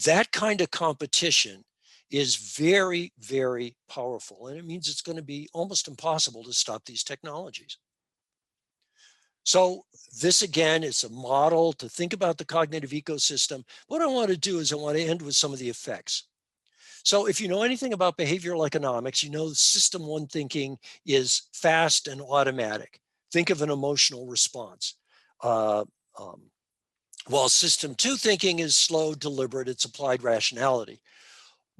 That kind of competition is very, very powerful. And it means it's going to be almost impossible to stop these technologies. So this, again, is a model to think about the cognitive ecosystem. What I want to do is I want to end with some of the effects. So if you know anything about behavioral economics, you know system one thinking is fast and automatic. Think of an emotional response. Uh, um, while system two thinking is slow, deliberate, it's applied rationality.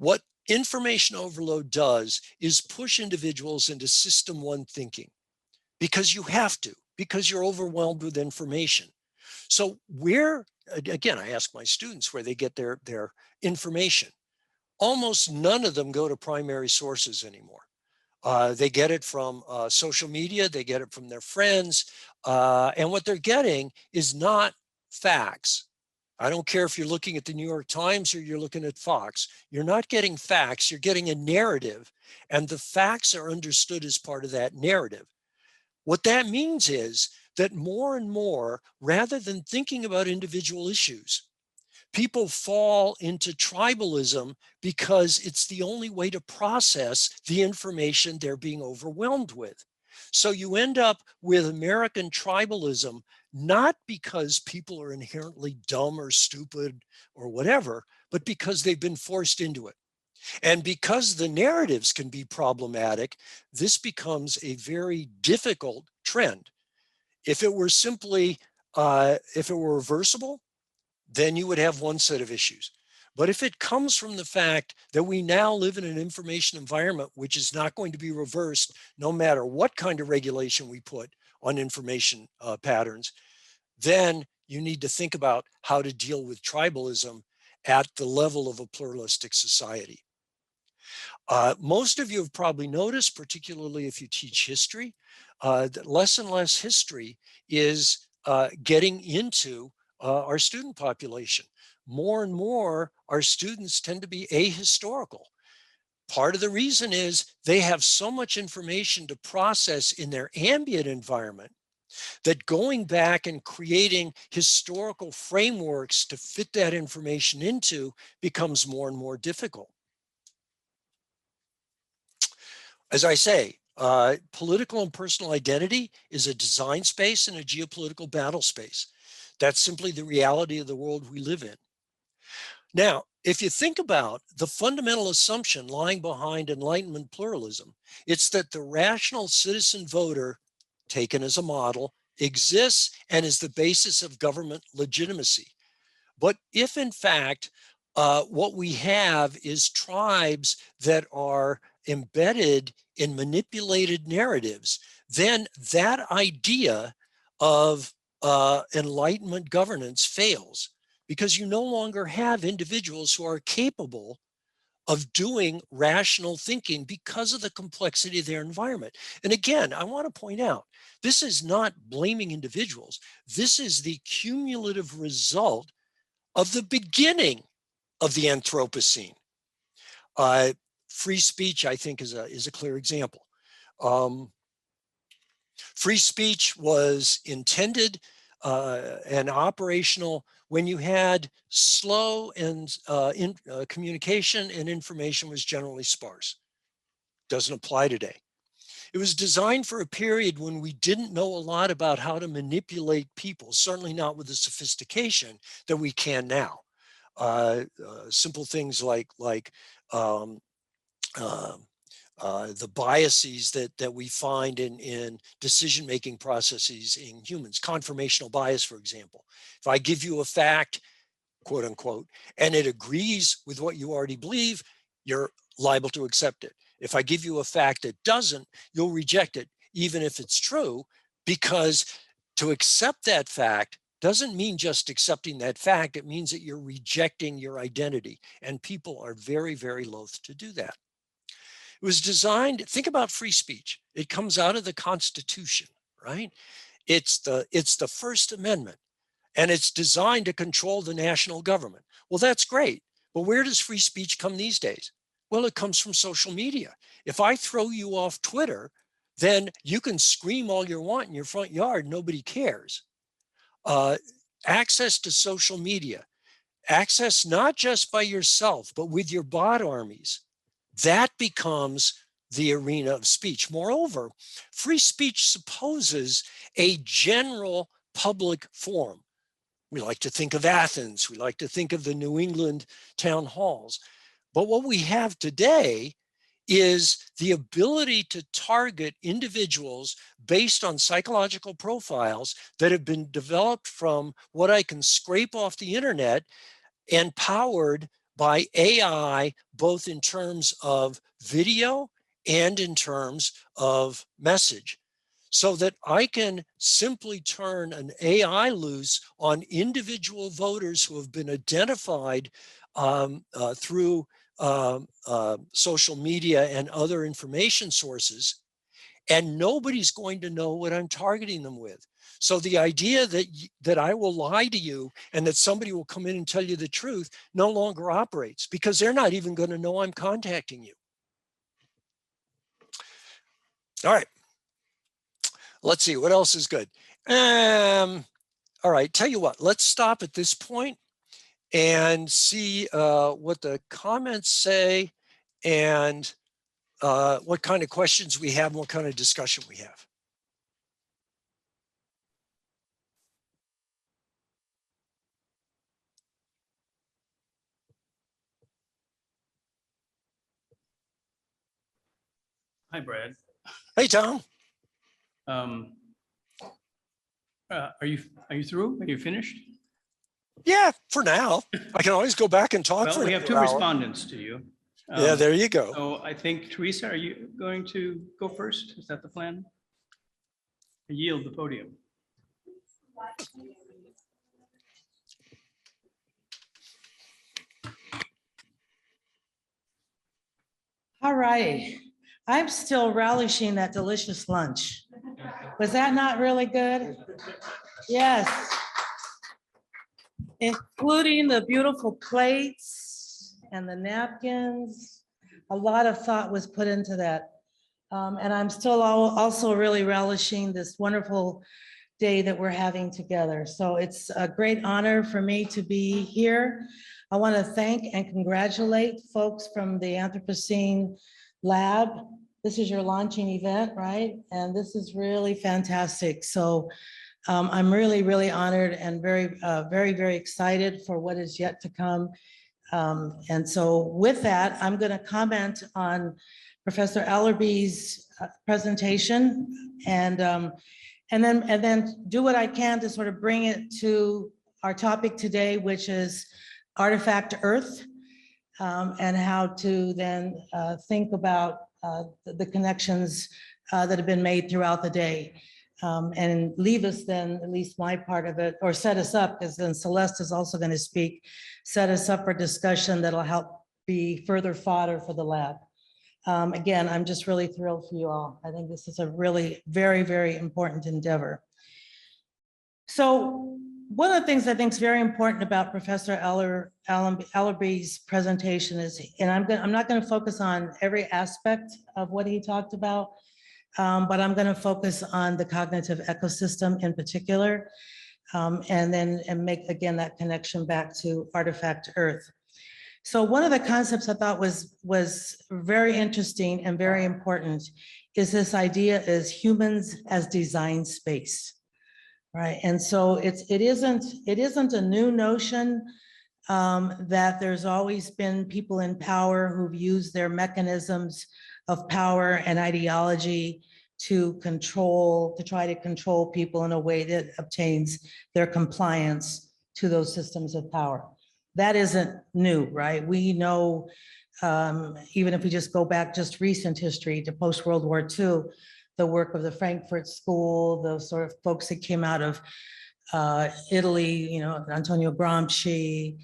What information overload does is push individuals into system one thinking because you have to, because you're overwhelmed with information. So where, again, I ask my students where they get their information. Almost none of them go to primary sources anymore. They get it from social media, they get it from their friends, and what they're getting is not facts. I don't care if you're looking at the New York Times or you're looking at Fox. You're not getting facts, you're getting a narrative, and the facts are understood as part of that narrative. What that means is that more and more, rather than thinking about individual issues, people fall into tribalism because it's the only way to process the information they're being overwhelmed with. So you end up with American tribalism, not because people are inherently dumb or stupid or whatever, but because they've been forced into it. And because the narratives can be problematic, this becomes a very difficult trend. If it were simply, if it were reversible, then you would have one set of issues. But if it comes from the fact that we now live in an information environment which is not going to be reversed no matter what kind of regulation we put on information patterns, then you need to think about how to deal with tribalism at the level of a pluralistic society. Most of you have probably noticed, particularly if you teach history, that less and less history is getting into our student population. More and more, our students tend to be ahistorical. Part of the reason is they have so much information to process in their ambient environment that going back and creating historical frameworks to fit that information into becomes more and more difficult. As I say, political and personal identity is a design space and a geopolitical battle space. That's simply the reality of the world we live in. Now, if you think about the fundamental assumption lying behind Enlightenment pluralism, it's that the rational citizen voter, taken as a model, exists and is the basis of government legitimacy. But if in fact, what we have is tribes that are embedded in manipulated narratives, then that idea of Enlightenment governance fails because you no longer have individuals who are capable of doing rational thinking because of the complexity of their environment. And again, I want to point out, this is not blaming individuals. This is the cumulative result of the beginning of the Anthropocene. Free speech, I think, is a clear example. Free speech was intended and operational when you had slow and communication and information was generally sparse. Doesn't apply today. It was designed for a period when we didn't know a lot about how to manipulate people, certainly not with the sophistication that we can now. Simple things like um, uh, the biases that we find in decision-making processes in humans, confirmational bias, for example. If I give you a fact, quote unquote, and it agrees with what you already believe, you're liable to accept it. If I give you a fact that doesn't, you'll reject it, even if it's true, because to accept that fact doesn't mean just accepting that fact. It means that you're rejecting your identity. And people are very, very loath to do that. It was designed, think about free speech. It comes out of the Constitution, right? It's the First Amendment, and it's designed to control the national government. Well, that's great. But where does free speech come these days? Well, it comes from social media. If I throw you off Twitter, then you can scream all you want in your front yard. Nobody cares. Access to social media, access not just by yourself, but with your bot armies, that becomes the arena of speech. Moreover, free speech supposes a general public forum. We like to think of Athens. We like to think of the New England town halls. But what we have today is the ability to target individuals based on psychological profiles that have been developed from what I can scrape off the internet and powered by AI, both in terms of video and in terms of message, so that I can simply turn an AI loose on individual voters who have been identified through social media and other information sources, and nobody's going to know what I'm targeting them with. So the idea that I will lie to you and that somebody will come in and tell you the truth no longer operates, because they're not even going to know I'm contacting you. All right. Let's see, what else is good? All right, tell you what, let's stop at this point and see what the comments say and what kind of questions we have and what kind of discussion we have. Hi, Brad. Hey, Tom. Are you through? Are you finished? Yeah, for now. I can always go back and talk Well, for we have two another hour. respondents to you. Yeah, there you go. So I think, Teresa, are you going to go first? Is that the plan? I yield the podium. All right. I'm still relishing that delicious lunch. Was that not really good? Yes. Including the beautiful plates and the napkins. A lot of thought was put into that. And I'm still also really relishing this wonderful day that we're having together. So it's a great honor for me to be here. I want to thank and congratulate folks from the Anthropocene Lab. This is your launching event, right? And this is really fantastic. So I'm really, really honored and very, very excited for what is yet to come. And so with that, I'm going to comment on Professor Allenby's presentation and then do what I can to sort of bring it to our topic today, which is Artifact Earth, and how to then think about the connections that have been made throughout the day. And leave us then, at least my part of it, or set us up, because then Celeste is also going to speak, set us up for discussion that'll help be further fodder for the lab. Again, I'm just really thrilled for you all. I think this is a really very important endeavor. So one of the things I think is very important about Professor Allenby's presentation is, and I'm not going to focus on every aspect of what he talked about, but I'm going to focus on the cognitive ecosystem in particular, and make, again, that connection back to Artifact Earth. So one of the concepts I thought was very interesting and very important is this idea as humans as design space, right? And so it isn't a new notion that there's always been people in power who've used their mechanisms of power and ideology to try to control people in a way that obtains their compliance to those systems of power. That isn't new, right? We know, even if we just go back just recent history to post-World War II, the work of the Frankfurt School, the sort of folks that came out of Italy, Antonio Gramsci,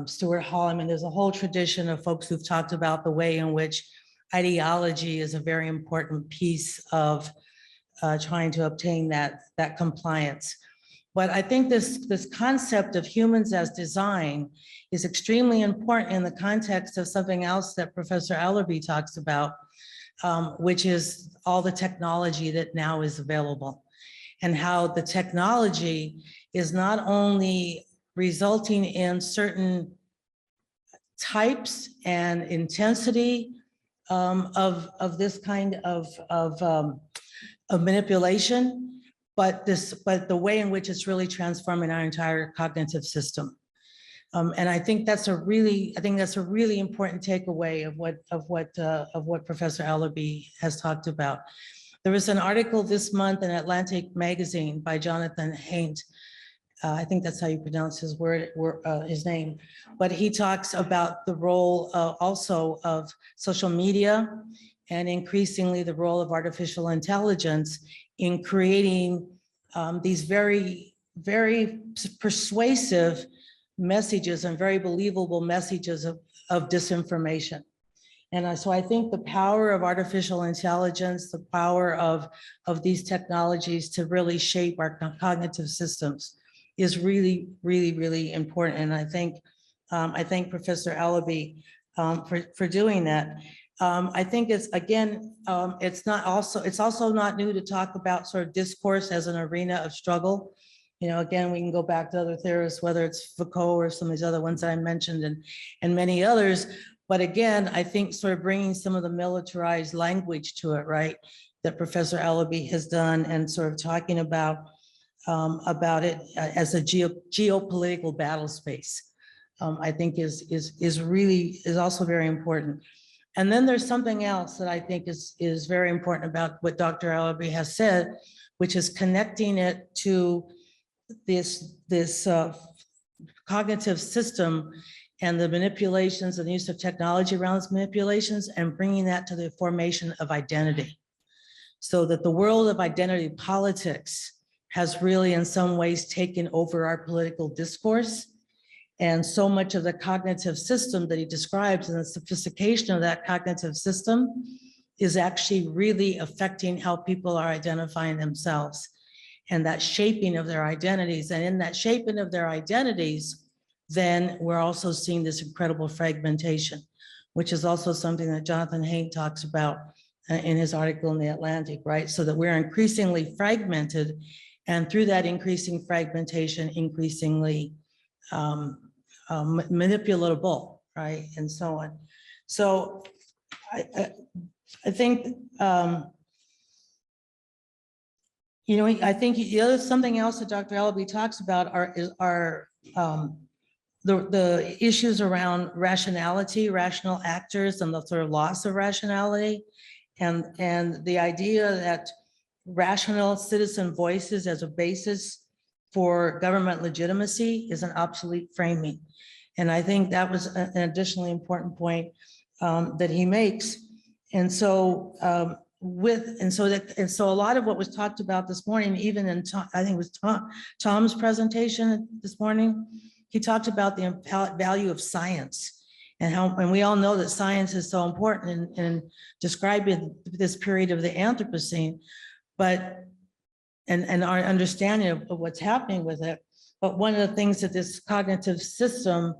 Stuart Hall. I mean, there's a whole tradition of folks who've talked about the way in which ideology is a very important piece of trying to obtain that compliance. But I think this concept of humans as design is extremely important in the context of something else that Professor Allenby talks about, which is all the technology that now is available, and how the technology is not only resulting in certain types and intensity of this kind of manipulation, but the way in which it's really transforming our entire cognitive system. And I think that's a really important takeaway of what Professor Allenby has talked about. There was an article this month in Atlantic Magazine by Jonathan Haidt. I think that's how you pronounce his name. But he talks about the role also of social media and increasingly the role of artificial intelligence in creating these very, very persuasive messages and very believable messages of disinformation. And so I think the power of artificial intelligence, the power of these technologies to really shape our cognitive systems is really, really, really important. And I thank Professor Allenby for doing that. I think it's, again, it's also not new to talk about sort of discourse as an arena of struggle. You know, again, we can go back to other theorists, whether it's Foucault or some of these other ones that I mentioned and many others. But again, I think sort of bringing some of the militarized language to it, right, that Professor Allenby has done, and sort of talking about it as a geopolitical battle space, I think is also very important. And then there's something else that I think is very important about what Dr. Allenby has said, which is connecting it to this cognitive system and the manipulations and the use of technology around those manipulations, and bringing that to the formation of identity. So that the world of identity politics has really in some ways taken over our political discourse. And so much of the cognitive system that he describes and the sophistication of that cognitive system is actually really affecting how people are identifying themselves and that shaping of their identities. And in that shaping of their identities, then we're also seeing this incredible fragmentation, which is also something that Jonathan Haidt talks about in his article in the Atlantic, right? So that we're increasingly fragmented, and through that increasing fragmentation, increasingly manipulatable, right? And so on. So I think, you know, I think the other something else that Dr. Allenby talks about are the issues around rationality, rational actors, and the sort of loss of rationality, and the idea that rational citizen voices as a basis for government legitimacy is an obsolete framing. And I think that was an additionally important point that he makes. And so so a lot of what was talked about this morning, even in I think it was Tom's presentation this morning, he talked about the value of science and we all know that science is so important in describing this period of the Anthropocene, but and our understanding of what's happening with it. But one of the things that this cognitive system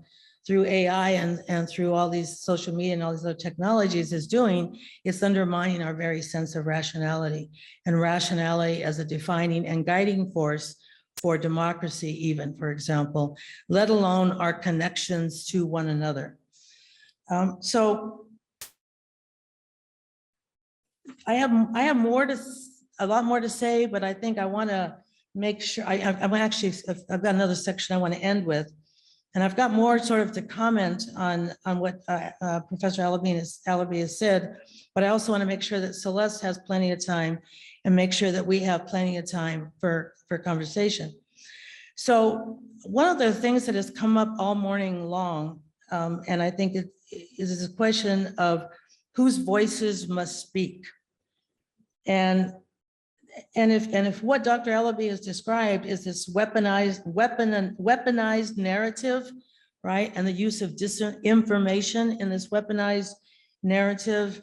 through AI and through all these social media and all these other technologies is doing, is undermining our very sense of rationality, and rationality as a defining and guiding force for democracy, even, for example, let alone our connections to one another. So I have a lot more to say, but I think I want to make sure I've got another section I want to end with. And I've got more sort of to comment on what Professor Allenby has said, but I also want to make sure that Celeste has plenty of time and make sure that we have plenty of time for conversation. So one of the things that has come up all morning long, and I think it is a question of whose voices must speak. And if what Dr. Allenby has described is this weaponized narrative, right? And the use of disinformation in this weaponized narrative,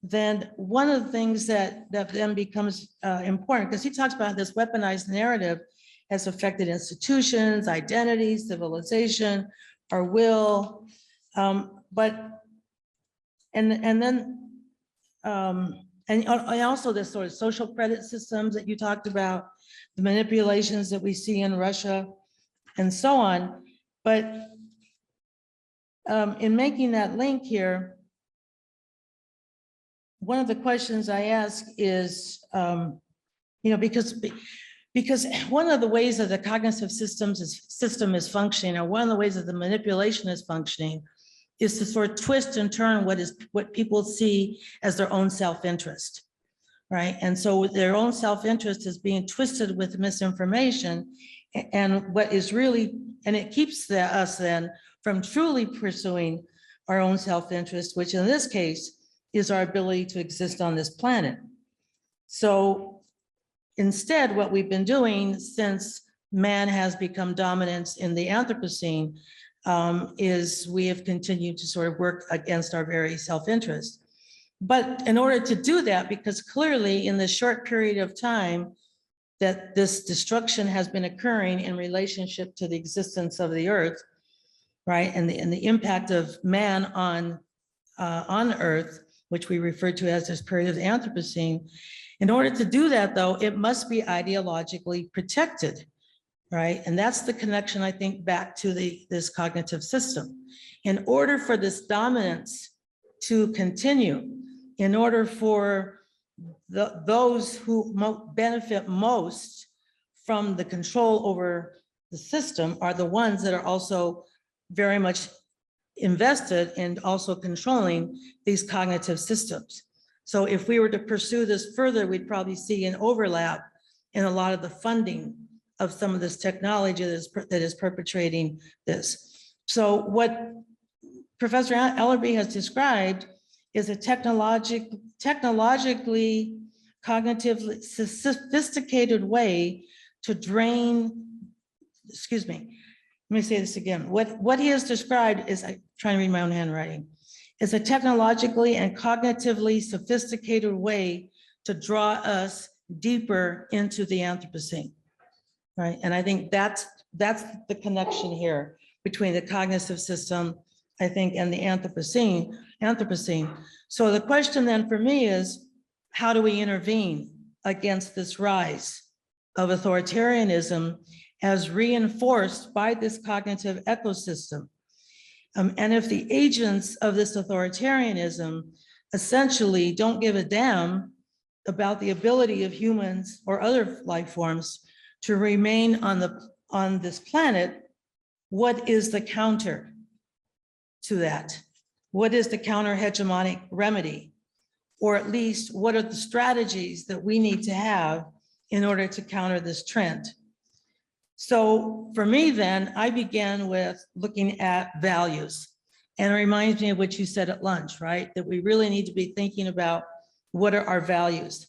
then one of the things that then becomes important, because he talks about this weaponized narrative has affected institutions, identities, civilization, our will, and also this sort of social credit systems that you talked about, the manipulations that we see in Russia and so on. But in making that link here, one of the questions I ask is, because one of the ways that the cognitive system is functioning, or one of the ways that the manipulation is functioning, is to sort of twist and turn what people see as their own self-interest, right? And so their own self-interest is being twisted with misinformation, and what is really, and it keeps us then from truly pursuing our own self-interest, which in this case is our ability to exist on this planet. So instead, what we've been doing since man has become dominant in the Anthropocene is we have continued to sort of work against our very self-interest. But in order to do that, because clearly in the short period of time that this destruction has been occurring in relationship to the existence of the earth, right, and the impact of man on Earth, which we refer to as this period of the Anthropocene, in order to do that, though, it must be ideologically protected, right? And that's the connection, I think, back to this cognitive system. In order for this dominance to continue, in order for those who benefit most from the control over the system are the ones that are also very much invested in also controlling these cognitive systems. So if we were to pursue this further, we'd probably see an overlap in a lot of the funding of some of this technology that is perpetrating this. So what Professor Allenby has described is a technologically, cognitively sophisticated way to drain, excuse me, let me say this again. What he has described is, I'm trying to read my own handwriting, is a technologically and cognitively sophisticated way to draw us deeper into the Anthropocene, right? And I think that's the connection here between the cognitive system, I think, and the Anthropocene. So the question then for me is, how do we intervene against this rise of authoritarianism as reinforced by this cognitive ecosystem? And if the agents of this authoritarianism essentially don't give a damn about the ability of humans or other life forms to remain on this planet, what is the counter to that? What is the counter hegemonic remedy? Or at least what are the strategies that we need to have in order to counter this trend? So for me then, I began with looking at values. And it reminds me of what you said at lunch, right? That we really need to be thinking about what are our values.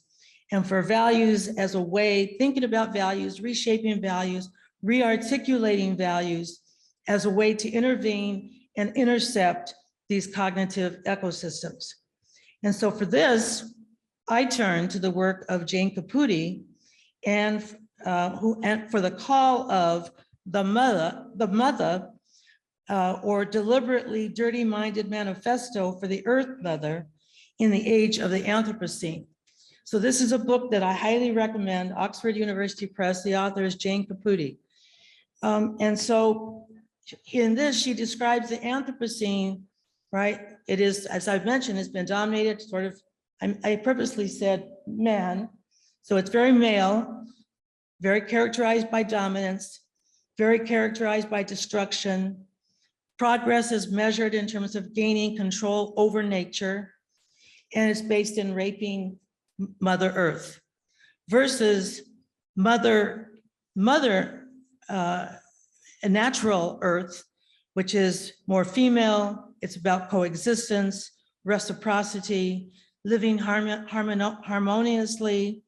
And for values as a way, thinking about values, reshaping values, re-articulating values as a way to intervene and intercept these cognitive ecosystems. And so for this, I turned to the work of Jane Caputi and for the call of the mother, or deliberately dirty-minded manifesto for the Earth Mother in the age of the Anthropocene. So this is a book that I highly recommend, Oxford University Press. The author is Jane Caputi. And so in this, she describes the Anthropocene, right? It is, as I've mentioned, it's been dominated sort of, I purposely said man. So it's very male, very characterized by dominance, very characterized by destruction. Progress is measured in terms of gaining control over nature, and it's based in raping Mother Earth versus a natural Earth, which is more female. It's about coexistence, reciprocity, living harmoniously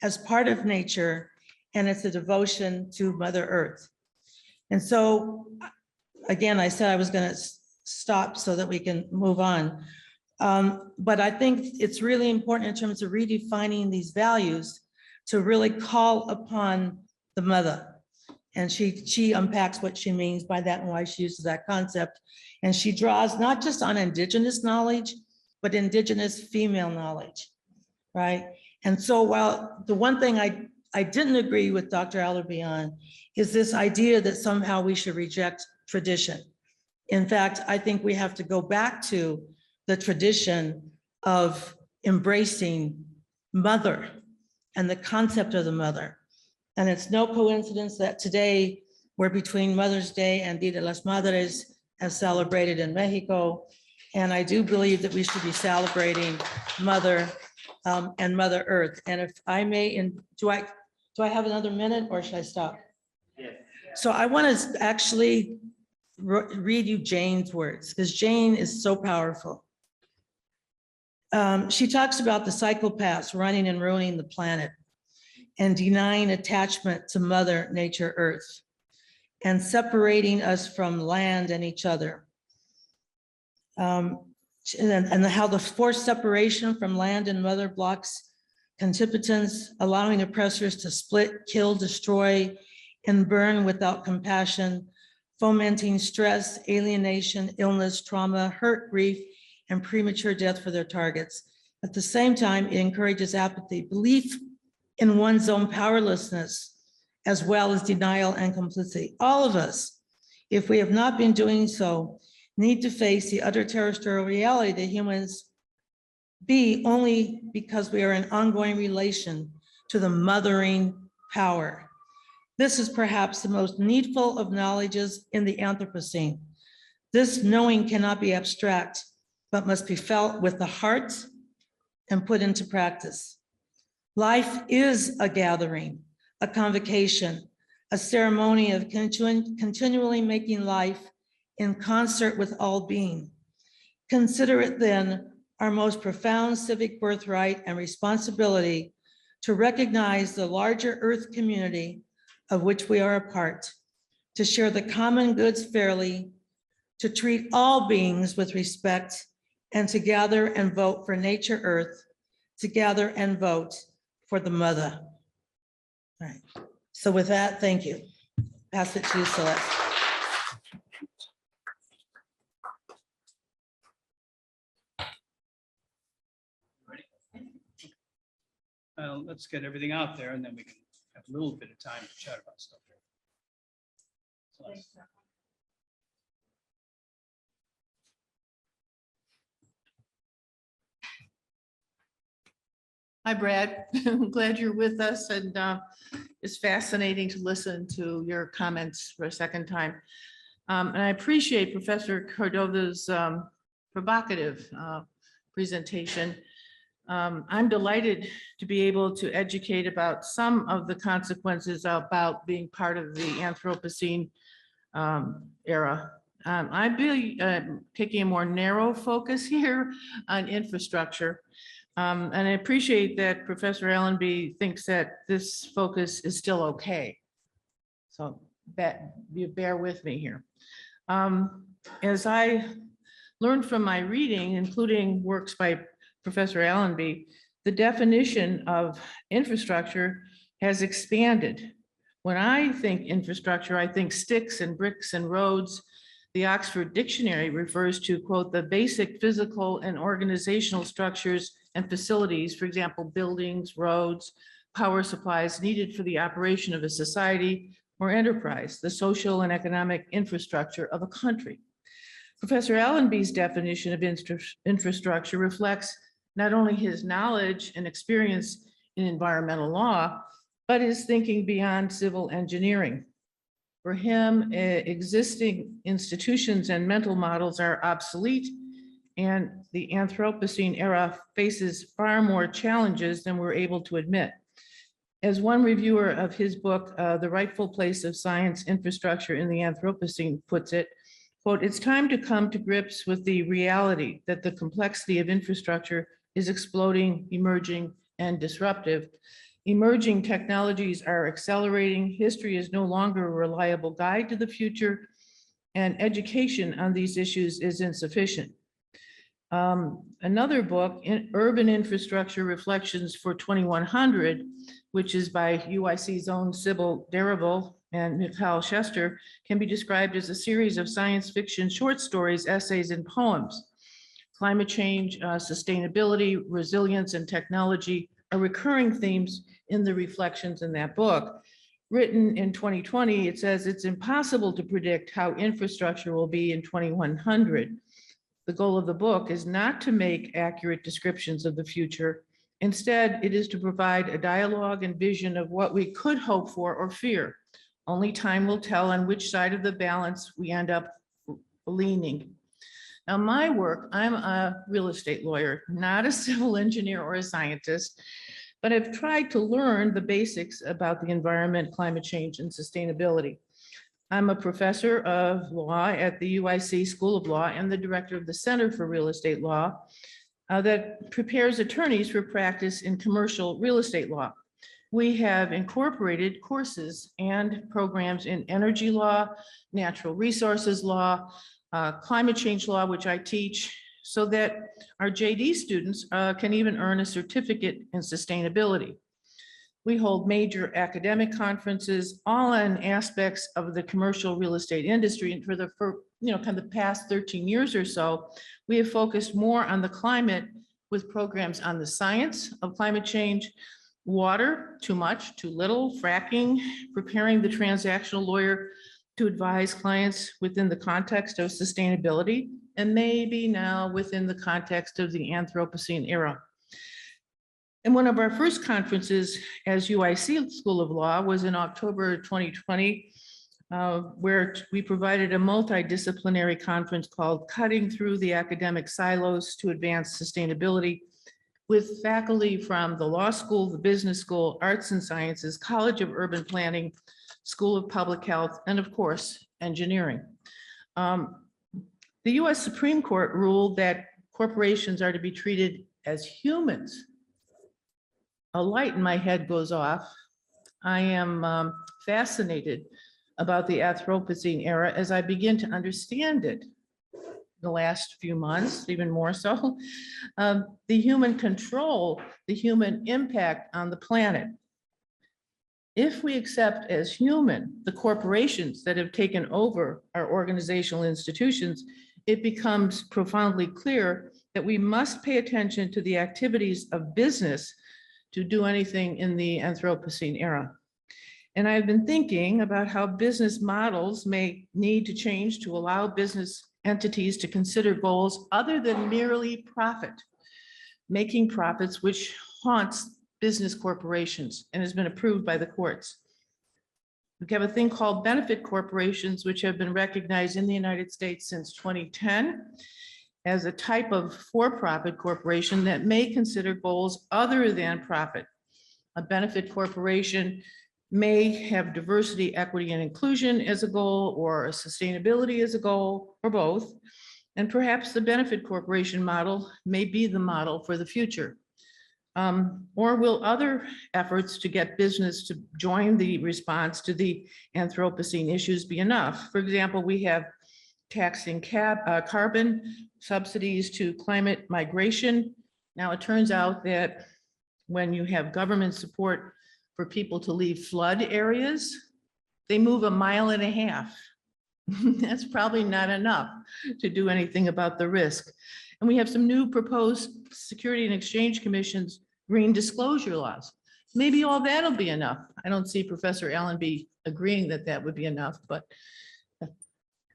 as part of nature, and it's a devotion to Mother Earth. And so, again, I said I was going to stop so that we can move on. But I think it's really important in terms of redefining these values to really call upon the mother. And she unpacks what she means by that and why she uses that concept. And she draws not just on indigenous knowledge, but indigenous female knowledge, right? And so while the one thing I didn't agree with Dr. Allenby on is this idea that somehow we should reject tradition. In fact, I think we have to go back to the tradition of embracing mother and the concept of the mother. And it's no coincidence that today we're between Mother's Day and Dia de las Madres as celebrated in Mexico. And I do believe that we should be celebrating Mother and Mother Earth. And if I may, do I have another minute or should I stop? Yes. So I want to actually read you Jane's words because Jane is so powerful. She talks about the psychopaths running and ruining the planet and denying attachment to Mother Nature Earth and separating us from land and each other. And how the forced separation from land and mother blocks contipotence, allowing oppressors to split, kill, destroy, and burn without compassion, fomenting stress, alienation, illness, trauma, hurt, grief, and premature death for their targets. At the same time, it encourages apathy, belief in one's own powerlessness, as well as denial and complicity. All of us, if we have not been doing so, need to face the utter terrestrial reality that humans be only because we are in ongoing relation to the mothering power. This is perhaps the most needful of knowledges in the Anthropocene. This knowing cannot be abstract, but must be felt with the heart and put into practice. Life is a gathering, a convocation, a ceremony of continually making life in concert with all being. Consider it then our most profound civic birthright and responsibility to recognize the larger Earth community of which we are a part, to share the common goods fairly, to treat all beings with respect, and to gather and vote for nature Earth, to gather and vote for the mother. All right, so with that, thank you. Pass it to you, Celeste. Let's get everything out there and then we can have a little bit of time to chat about stuff. Hi, Brad. I'm glad you're with us, and it's fascinating to listen to your comments for a second time. And I appreciate Professor Cordova's provocative presentation. I'm delighted to be able to educate about some of the consequences about being part of the Anthropocene era. I'm really taking a more narrow focus here on infrastructure. And I appreciate that Professor Allenby thinks that this focus is still okay. So that you bear with me here. As I learned from my reading, including works by Professor Allenby, the definition of infrastructure has expanded. When I think infrastructure, I think sticks and bricks and roads. The Oxford Dictionary refers to, quote, the basic physical and organizational structures and facilities, for example, buildings, roads, power supplies needed for the operation of a society or enterprise, the social and economic infrastructure of a country. Professor Allenby's definition of infrastructure reflects not only his knowledge and experience in environmental law, but his thinking beyond civil engineering. For him, existing institutions and mental models are obsolete, and the Anthropocene era faces far more challenges than we're able to admit. As one reviewer of his book, The Rightful Place of Science Infrastructure in the Anthropocene puts it, quote, it's time to come to grips with the reality that the complexity of infrastructure is exploding, emerging, and disruptive. Emerging technologies are accelerating. History is no longer a reliable guide to the future, and education on these issues is insufficient. Another book, Urban Infrastructure Reflections for 2100, which is by UIC's own Sybil Darable and Mikhail Shester, can be described as a series of science fiction short stories, essays, and poems. Climate change, sustainability, resilience, and technology are recurring themes in the reflections in that book. Written in 2020, it says it's impossible to predict how infrastructure will be in 2100. The goal of the book is not to make accurate descriptions of the future. Instead, it is to provide a dialogue and vision of what we could hope for or fear. Only time will tell on which side of the balance we end up leaning. Now, my work, I'm a real estate lawyer, not a civil engineer or a scientist, but I've tried to learn the basics about the environment, climate change, and sustainability. I'm a professor of law at the UIC School of Law and the director of the Center for Real Estate Law that prepares attorneys for practice in commercial real estate law. We have incorporated courses and programs in energy law, natural resources law, climate change law, which I teach, so that our JD students can even earn a certificate in sustainability. We hold major academic conferences, all on aspects of the commercial real estate industry. And for the kind of the past 13 years or so, we have focused more on the climate with programs on the science of climate change, water, too much, too little, fracking, preparing the transactional lawyer to advise clients within the context of sustainability, and maybe now within the context of the Anthropocene era. And one of our first conferences as UIC School of Law was in October 2020, where we provided a multidisciplinary conference called Cutting Through the Academic Silos to Advance Sustainability, with faculty from the law school, the business school, arts and sciences, College of Urban Planning, School of Public Health, and of course, engineering. The US Supreme Court ruled that corporations are to be treated as humans. A light in my head goes off. I am fascinated about the Anthropocene era as I begin to understand it the last few months, even more so. The human control, the human impact on the planet. If we accept as human the corporations that have taken over our organizational institutions, it becomes profoundly clear that we must pay attention to the activities of business to do anything in the Anthropocene era. And I've been thinking about how business models may need to change to allow business entities to consider goals other than merely profit, making profits, which haunts business corporations and has been approved by the courts. We have a thing called benefit corporations, which have been recognized in the United States since 2010 as a type of for-profit corporation that may consider goals other than profit. A benefit corporation may have diversity, equity, and inclusion as a goal, or sustainability as a goal, or both. And perhaps the benefit corporation model may be the model for the future. Or will other efforts to get business to join the response to the Anthropocene issues be enough? For example, we have taxing carbon, subsidies to climate migration. Now, it turns out that when you have government support for people to leave flood areas, they move 1.5 miles. That's probably not enough to do anything about the risk. And we have some new proposed Security and Exchange Commission's green disclosure laws. Maybe all that'll be enough. I don't see Professor Allenby agreeing that that would be enough, but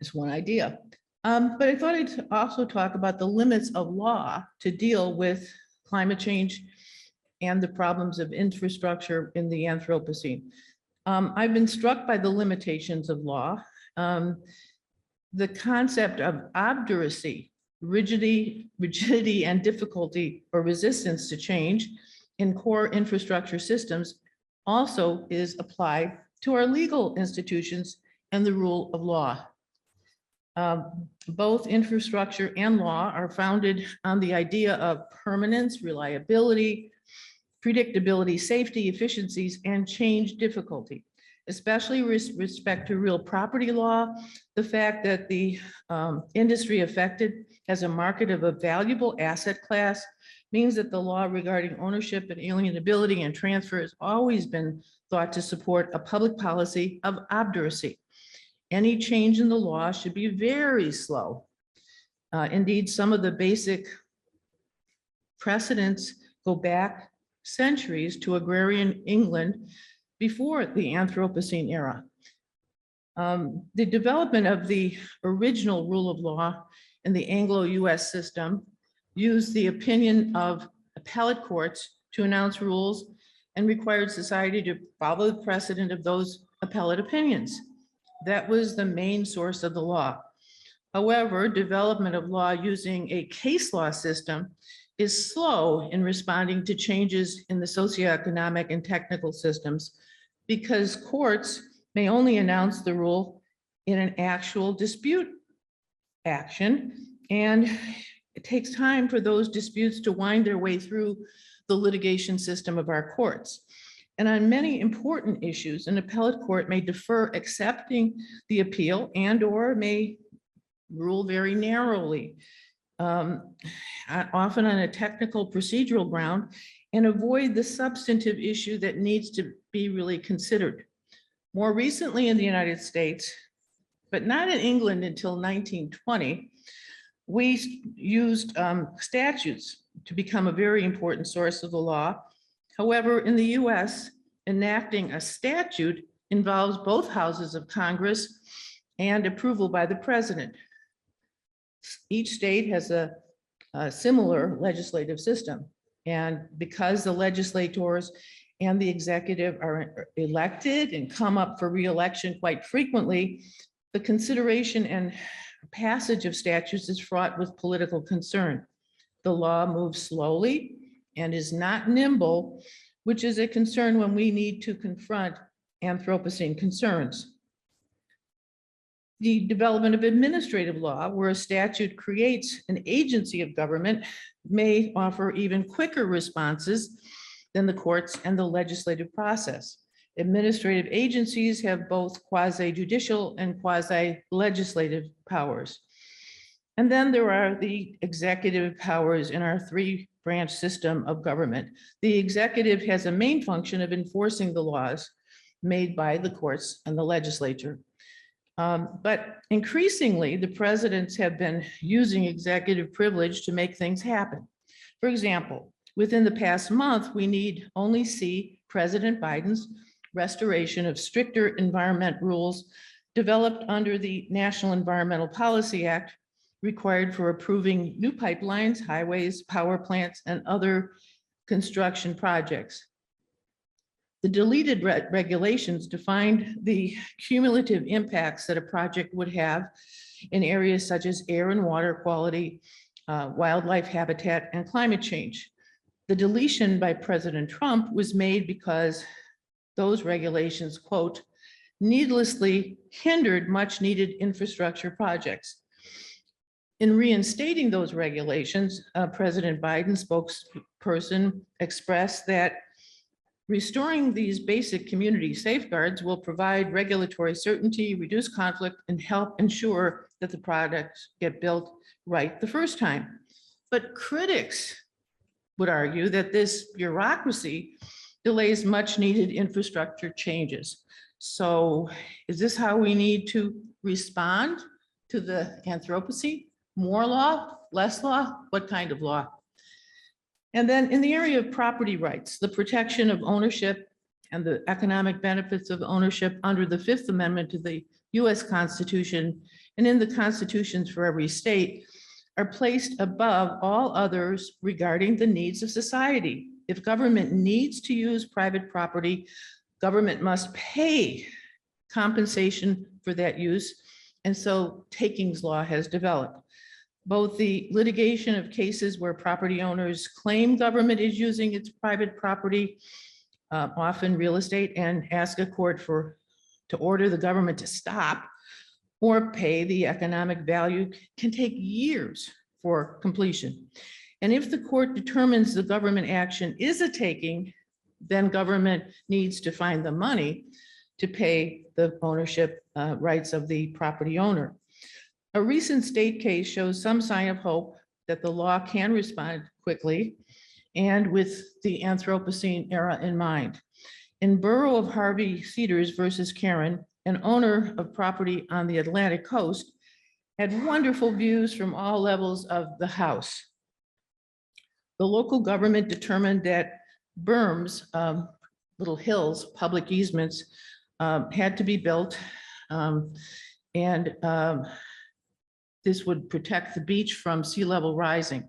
it's one idea. But I thought I'd also talk about the limits of law to deal with climate change and the problems of infrastructure in the Anthropocene. I've been struck by the limitations of law. The concept of obduracy, rigidity and difficulty or resistance to change in core infrastructure systems also is applied to our legal institutions and the rule of law. Both infrastructure and law are founded on the idea of permanence, reliability, predictability, safety, efficiencies, and change difficulty, especially with respect to real property law. The fact that the industry affected as a market of a valuable asset class means that the law regarding ownership and alienability and transfer has always been thought to support a public policy of obduracy. Any change in the law should be very slow. Indeed, some of the basic precedents go back centuries to agrarian England before the Anthropocene era. The development of the original rule of law in the Anglo-US system used the opinion of appellate courts to announce rules and required society to follow the precedent of those appellate opinions. That was the main source of the law. However, development of law using a case law system is slow in responding to changes in the socioeconomic and technical systems because courts may only announce the rule in an actual dispute action, and it takes time for those disputes to wind their way through the litigation system of our courts. And on many important issues, an appellate court may defer accepting the appeal and/or may rule very narrowly, often on a technical procedural ground, and avoid the substantive issue that needs to be really considered. More recently in the United States, but not in England until 1920, we used statutes to become a very important source of the law. However, in the US, enacting a statute involves both houses of Congress and approval by the president. Each state has a similar legislative system. And because the legislators and the executive are elected and come up for re-election quite frequently, the consideration and passage of statutes is fraught with political concern. The law moves slowly and is not nimble, which is a concern when we need to confront Anthropocene concerns. The development of administrative law, where a statute creates an agency of government, may offer even quicker responses than the courts and the legislative process. Administrative agencies have both quasi-judicial and quasi-legislative powers. And then there are the executive powers in our three-branch system of government. The executive has a main function of enforcing the laws made by the courts and the legislature. But increasingly, the presidents have been using executive privilege to make things happen. For example, within the past month, we need only see President Biden's restoration of stricter environment rules developed under the National Environmental Policy Act, required for approving new pipelines, highways, power plants, and other construction projects. The deleted regulations defined the cumulative impacts that a project would have in areas such as air and water quality, wildlife habitat, and climate change. The deletion by President Trump was made because those regulations, quote, needlessly hindered much needed infrastructure projects. In reinstating those regulations, President Biden's spokesperson expressed that restoring these basic community safeguards will provide regulatory certainty, reduce conflict, and help ensure that the products get built right the first time. But critics would argue that this bureaucracy delays much needed infrastructure changes. So is this how we need to respond to the Anthropocene? More law, less law? What kind of law? And then in the area of property rights, the protection of ownership and the economic benefits of ownership under the Fifth Amendment to the US Constitution and in the constitutions for every state are placed above all others regarding the needs of society. If government needs to use private property, government must pay compensation for that use. And so takings law has developed. Both the litigation of cases where property owners claim government is using its private property, often real estate, and ask a court to order the government to stop or pay the economic value can take years for completion. And if the court determines the government action is a taking, then government needs to find the money to pay the ownership rights of the property owner. A recent state case shows some sign of hope that the law can respond quickly and with the Anthropocene era in mind. In Borough of Harvey Cedars versus Karen, an owner of property on the Atlantic coast had wonderful views from all levels of the house. The local government determined that berms, little hills, public easements, had to be built. And this would protect the beach from sea level rising.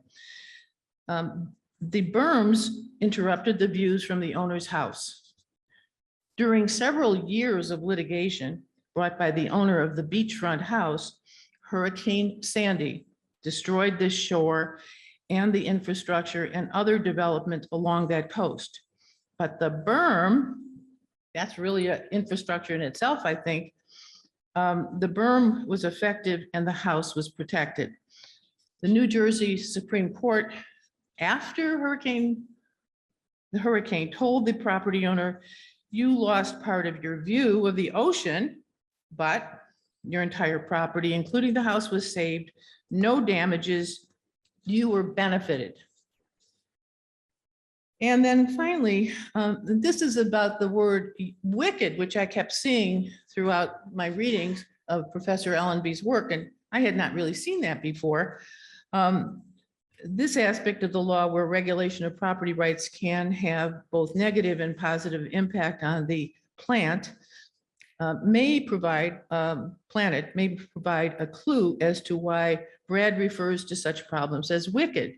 The berms interrupted the views from the owner's house. During several years of litigation brought by the owner of the beachfront house, Hurricane Sandy destroyed this shore and the infrastructure and other development along that coast. But the berm, that's really an infrastructure in itself, I think. The berm was effective and the house was protected. The New Jersey Supreme Court, after the hurricane told the property owner, you lost part of your view of the ocean, but your entire property, including the house, was saved, no damages, you were benefited. And then finally, this is about the word wicked, which I kept seeing throughout my readings of Professor Allenby's work, and I had not really seen that before. This aspect of the law where regulation of property rights can have both negative and positive impact on the plant may provide a clue as to why Brad refers to such problems as wicked.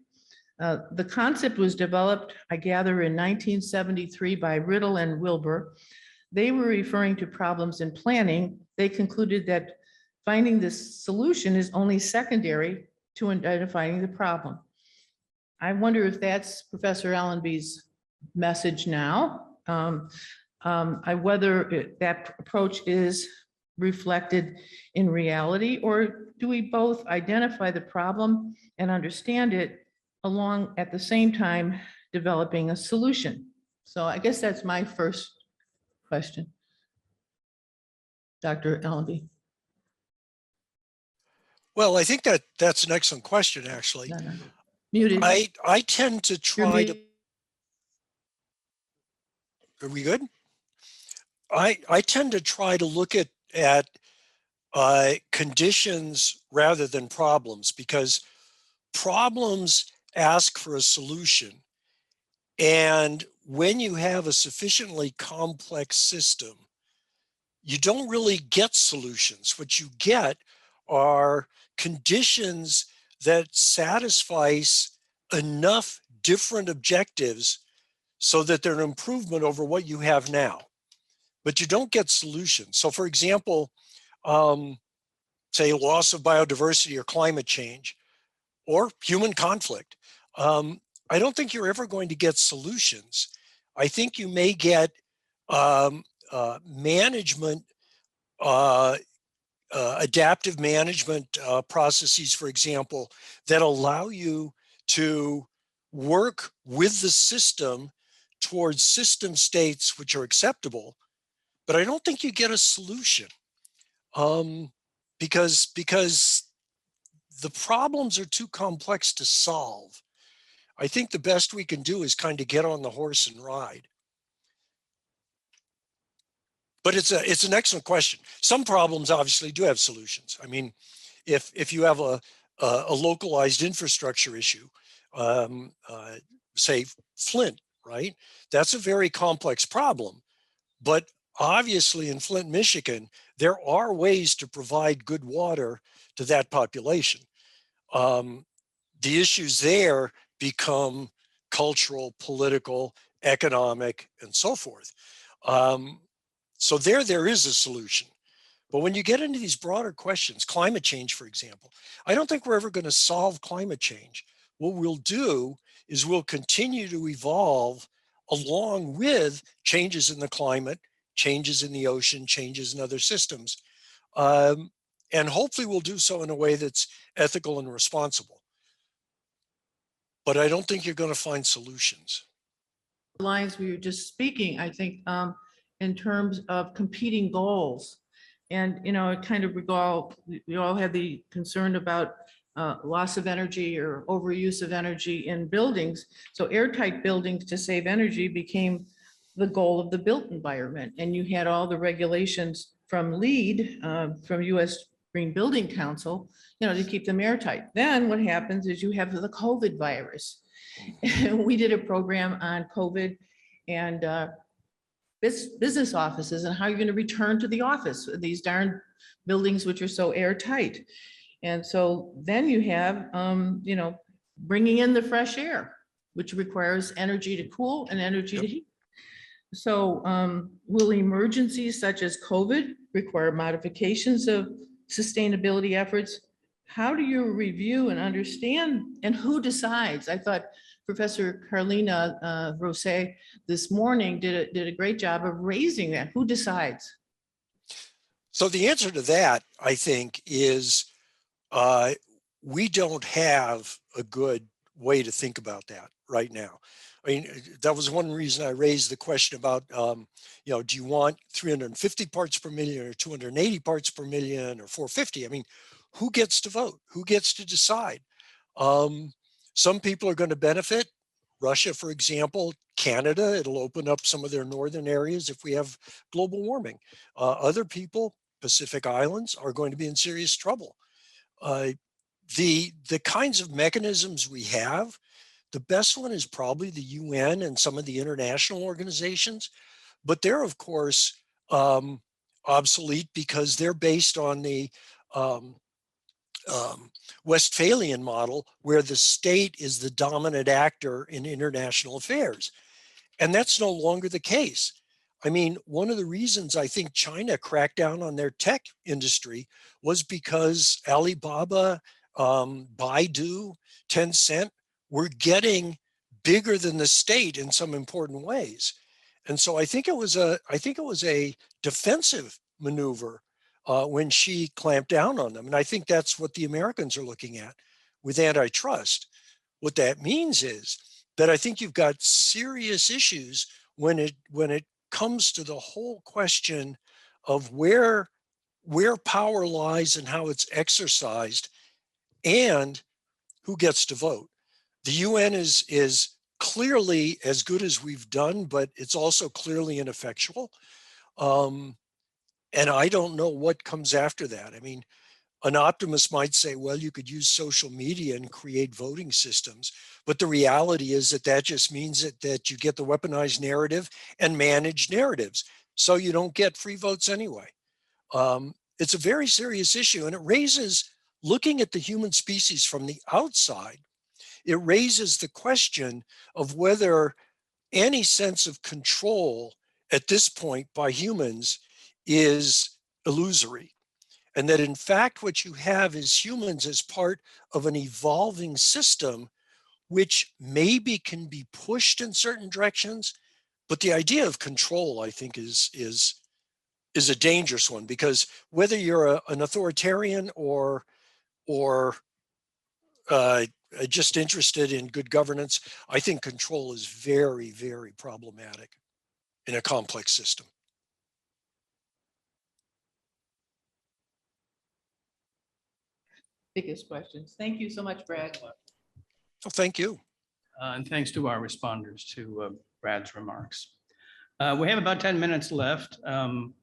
The concept was developed, I gather, in 1973 by Riddle and Wilbur. They were referring to problems in planning. They concluded that finding this solution is only secondary to identifying the problem. I wonder if that's Professor Allenby's message now. Whether that approach is reflected in reality, or do we both identify the problem and understand it along at the same time developing a solution? So I guess that's my first question. Dr. Allenby. Well, I think that's an excellent question, actually. No. Muted. I tend to You're try to, muted. are we good? I tend to try to look at conditions rather than problems, because problems ask for a solution. And when you have a sufficiently complex system, you don't really get solutions. What you get are conditions that satisfies enough different objectives so that they're an improvement over what you have now. But you don't get solutions. So for example, say loss of biodiversity or climate change or human conflict. I don't think you're ever going to get solutions. I think you may get management, adaptive management processes, for example, that allow you to work with the system towards system states which are acceptable. But I don't think you get a solution because the problems are too complex to solve. I think the best we can do is kind of get on the horse and ride. But it's an excellent question. Some problems obviously do have solutions. I mean, if you have a localized infrastructure issue, say Flint, right? That's a very complex problem. But obviously in Flint, Michigan, there are ways to provide good water to that population. The issues there become cultural, political, economic, and so forth. So there is a solution. But when you get into these broader questions, climate change, for example, I don't think we're ever going to solve climate change. What we'll do is we'll continue to evolve along with changes in the climate, changes in the ocean, changes in other systems. And hopefully we'll do so in a way that's ethical and responsible. But I don't think you're going to find solutions. Lines we were just speaking, I think, in terms of competing goals. And, it kind of we all had the concern about loss of energy or overuse of energy in buildings. So airtight buildings to save energy became the goal of the built environment. And you had all the regulations from LEED, from US Green Building Council, to keep them airtight. Then what happens is you have the COVID virus. We did a program on COVID and business offices and how you're going to return to the office, these darn buildings which are so airtight. And so then you have, bringing in the fresh air, which requires energy to cool and energy to heat. So will emergencies such as COVID require modifications of sustainability efforts? How do you review and understand, and who decides? I thought Professor Carlina Rosé this morning did a great job of raising that. Who decides? So the answer to that, I think, is we don't have a good way to think about that right now. I mean, that was one reason I raised the question about, do you want 350 parts per million or 280 parts per million or 450? I mean, who gets to vote? Who gets to decide? Some people are going to benefit. Russia, for example, Canada, it'll open up some of their northern areas if we have global warming. Other people, Pacific Islands, are going to be in serious trouble. The kinds of mechanisms we have, the best one is probably the UN and some of the international organizations, but they're of course obsolete because they're based on the Westphalian model where the state is the dominant actor in international affairs. And that's no longer the case. I mean, one of the reasons I think China cracked down on their tech industry was because Alibaba, Baidu, Tencent were getting bigger than the state in some important ways. And so I think it was a defensive maneuver when Xi clamped down on them. And I think that's what the Americans are looking at with antitrust. What that means is that I think you've got serious issues when it comes to the whole question of where power lies and how it's exercised and who gets to vote. The UN is clearly as good as we've done, but it's also clearly ineffectual. And I don't know what comes after that. I mean, an optimist might say, well, you could use social media and create voting systems. But the reality is that just means that you get the weaponized narrative and managed narratives. So you don't get free votes anyway. It's a very serious issue. And it raises, looking at the human species from the outside, it raises the question of whether any sense of control at this point by humans is illusory. And that in fact, what you have is humans as part of an evolving system, which maybe can be pushed in certain directions. But the idea of control, I think, is a dangerous one, because whether you're an authoritarian or just interested in good governance, I think control is very, very problematic in a complex system. Biggest questions. Thank you so much, Brad. Well, thank you. And thanks to our responders to Brad's remarks. We have about 10 minutes left. Can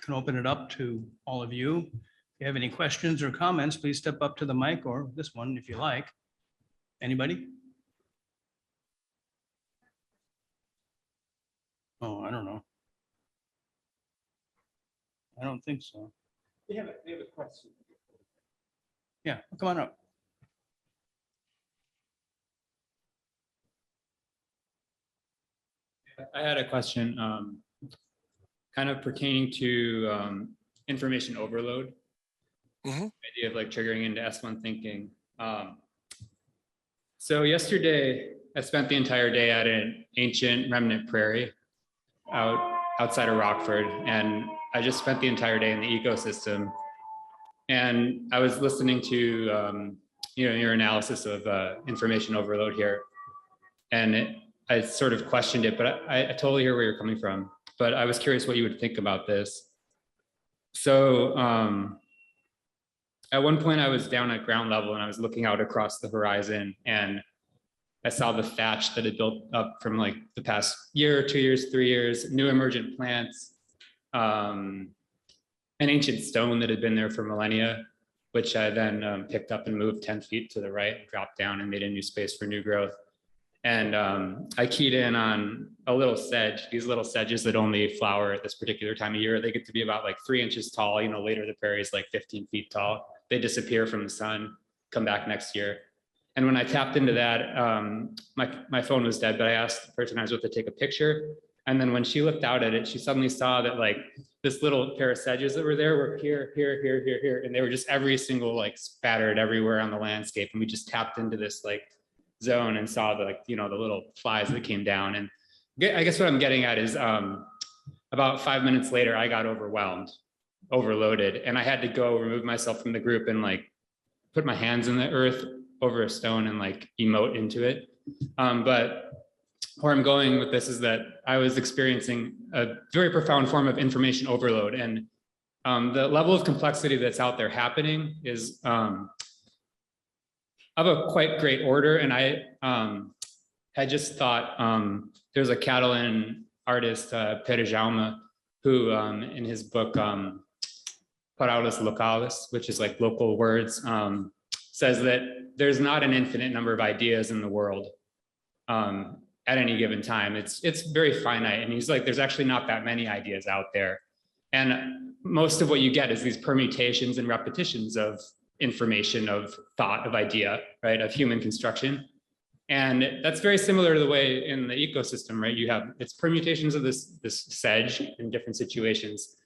open it up to all of you. If you have any questions or comments, please step up to the mic, or this one if you like. Anybody? Oh, I don't know. I don't think so. We have a question. Yeah, come on up. I had a question kind of pertaining to information overload. Idea of like triggering into S1 thinking. So yesterday, I spent the entire day at an ancient remnant prairie outside of Rockford, and I just spent the entire day in the ecosystem. And I was listening to your analysis of information overload here, and I sort of questioned it, but I totally hear where you're coming from. But I was curious what you would think about this. At one point I was down at ground level and I was looking out across the horizon and I saw the thatch that had built up from like the past year, 2 years, 3 years, new emergent plants, an ancient stone that had been there for millennia, which I then picked up and moved 10 feet to the right, dropped down and made a new space for new growth. And I keyed in on a little sedge, these little sedges that only flower at this particular time of year. They get to be about like 3 inches tall. You know, later the prairie is like 15 feet tall. They disappear from the sun, come back next year. And when I tapped into that, my phone was dead, but I asked the person I was with to take a picture. And then when she looked out at it, she suddenly saw that like this little pair of sedges that were there were here, here, here, here, here. And they were just every single like spattered everywhere on the landscape. And we just tapped into this like zone and saw the like, you know, the little flies that came down. And I guess what I'm getting at is about 5 minutes later, I got overloaded. And I had to go remove myself from the group and like put my hands in the earth over a stone and like emote into it. But where I'm going with this is that I was experiencing a very profound form of information overload, and the level of complexity that's out there happening is of a quite great order. And I had just thought there's a Catalan artist, Pere Jaume, who in his book, Paraules Locales, which is like local words, says that there's not an infinite number of ideas in the world at any given time. It's very finite. And he's like, there's actually not that many ideas out there. And most of what you get is these permutations and repetitions of information, of thought, of idea, right, of human construction. And that's very similar to the way in the ecosystem, right? You have, it's permutations of this sedge in different situations.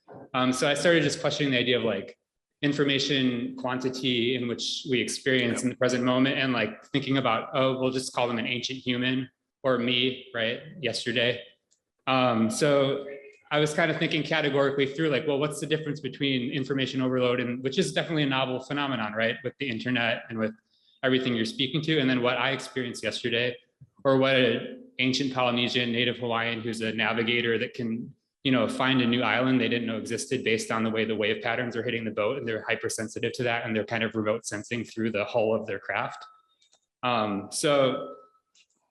So I started just questioning the idea of like information quantity in which we experience in the present moment, and like thinking about, oh, we'll just call them an ancient human or me, right, yesterday. So I was kind of thinking categorically through like, well, what's the difference between information overload, and which is definitely a novel phenomenon, right, with the internet and with everything you're speaking to, and then what I experienced yesterday, or what an ancient Polynesian, native Hawaiian who's a navigator that can, you know, find a new island they didn't know existed based on the way the wave patterns are hitting the boat, and they're hypersensitive to that, and they're kind of remote sensing through the hull of their craft. So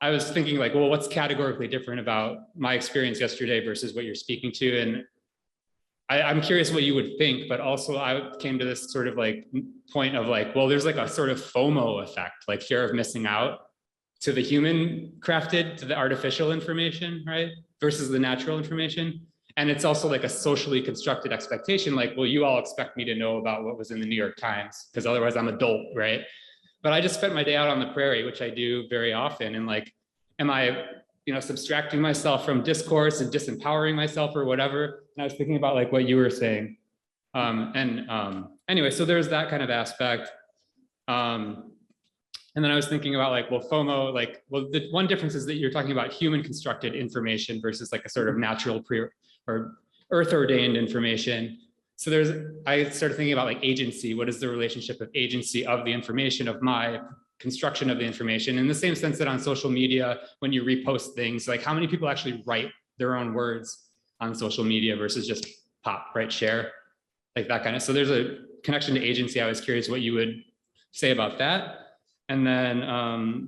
I was thinking like, well, what's categorically different about my experience yesterday versus what you're speaking to? And I'm curious what you would think, but also I came to this sort of like point of like, well, there's like a sort of FOMO effect, like fear of missing out, to the human crafted, to the artificial information, right, versus the natural information. And it's also like a socially constructed expectation, like, well, you all expect me to know about what was in the New York Times, because otherwise I'm adult, right? But I just spent my day out on the prairie, which I do very often. And like, am I, you know, subtracting myself from discourse and disempowering myself or whatever? And I was thinking about like what you were saying. Anyway, so there's that kind of aspect. And then I was thinking about like, well, FOMO, like, well, the one difference is that you're talking about human constructed information versus like a sort of natural or earth ordained information. So I started thinking about like agency. What is the relationship of agency of the information, of my construction of the information, in the same sense that on social media, when you repost things, like how many people actually write their own words on social media versus just pop, right, share, like that kind of. So there's a connection to agency. I was curious what you would say about that. And then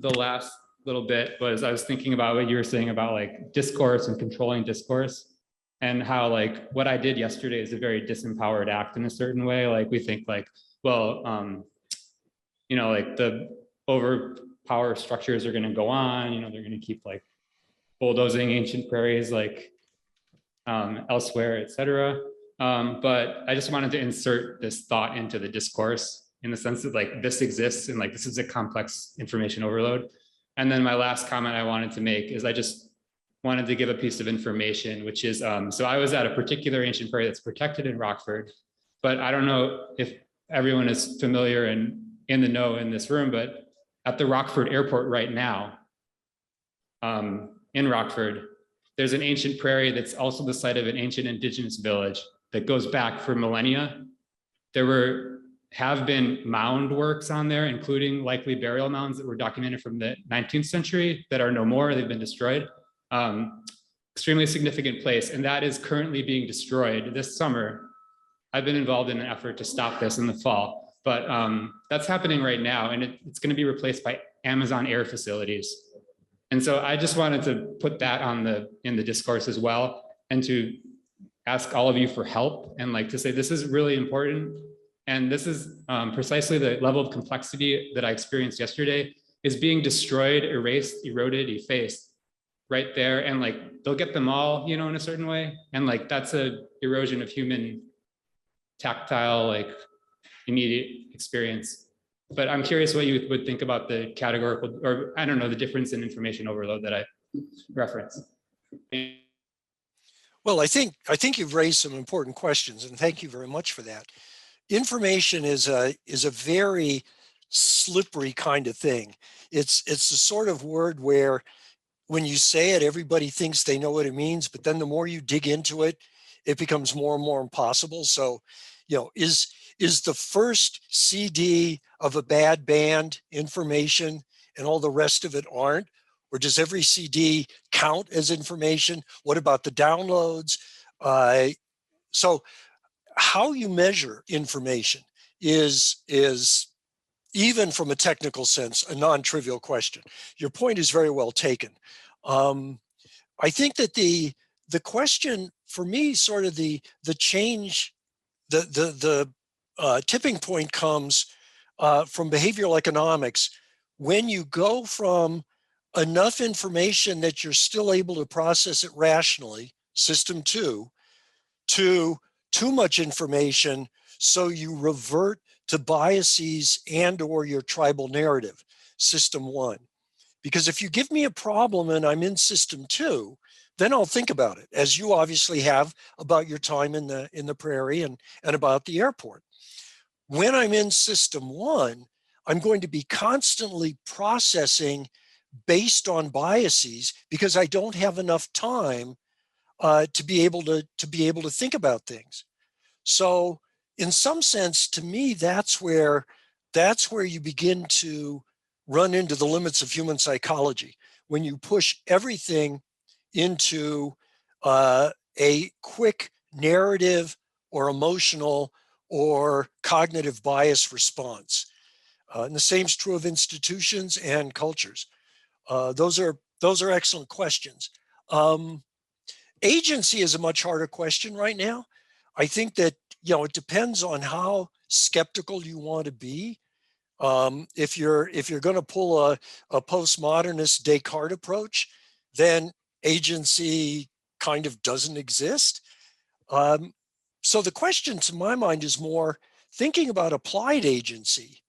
the last little bit was, I was thinking about what you were saying about like discourse and controlling discourse, and how like what I did yesterday is a very disempowered act in a certain way. Like we think like, well, you know, like the overpower structures are going to go on, you know, they're going to keep like bulldozing ancient prairies like elsewhere, et cetera. But I just wanted to insert this thought into the discourse in the sense that like this exists and like this is a complex information overload. And then my last comment I wanted to make is I just wanted to give a piece of information, which is, so I was at a particular ancient prairie that's protected in Rockford, but I don't know if everyone is familiar and in the know in this room, but at the Rockford airport right now, in Rockford, there's an ancient prairie that's also the site of an ancient indigenous village that goes back for millennia. There have been mound works on there, including likely burial mounds that were documented from the 19th century that are no more, they've been destroyed. Extremely significant place, and that is currently being destroyed this summer I've been involved in an effort to stop this in the fall, but that's happening right now, and it's going to be replaced by Amazon Air facilities. And so I just wanted to put that in the discourse as well, and to ask all of you for help, and like to say this is really important. And this is precisely the level of complexity that I experienced yesterday is being destroyed, erased, eroded, effaced right there. And like, they'll get them all, you know, in a certain way. And like, that's a erosion of human tactile, like immediate experience. But I'm curious what you would think about the categorical, or I don't know, the difference in information overload that I referenced. Well, I think you've raised some important questions, and thank you very much for that. Information is a very slippery kind of thing. It's the sort of word where when you say it, everybody thinks they know what it means, but then the more you dig into it, it becomes more and more impossible. So, you know, is the first CD of a bad band information and all the rest of it aren't? Or does every CD count as information? What about the downloads? So how you measure information is even from a technical sense, a non-trivial question. Your point is very well taken. I think that the question for me, sort of the change, the tipping point comes from behavioral economics when you go from enough information that you're still able to process it rationally, system 2, to too much information, so you revert to biases and or your tribal narrative, system 1. Because if you give me a problem and I'm in system 2, then I'll think about it, as you obviously have about your time in the prairie and about the airport. When I'm in system 1, I'm going to be constantly processing based on biases because I don't have enough time to be able to think about things. So in some sense, to me, that's where you begin to run into the limits of human psychology, when you push everything into a quick narrative or emotional or cognitive bias response. And the same is true of institutions and cultures. Those are excellent questions. Agency is a much harder question right now. I think that, you know, it depends on how skeptical you want to be. If you're going to pull a postmodernist Descartes approach, then agency kind of doesn't exist. So the question to my mind is more thinking about applied agency.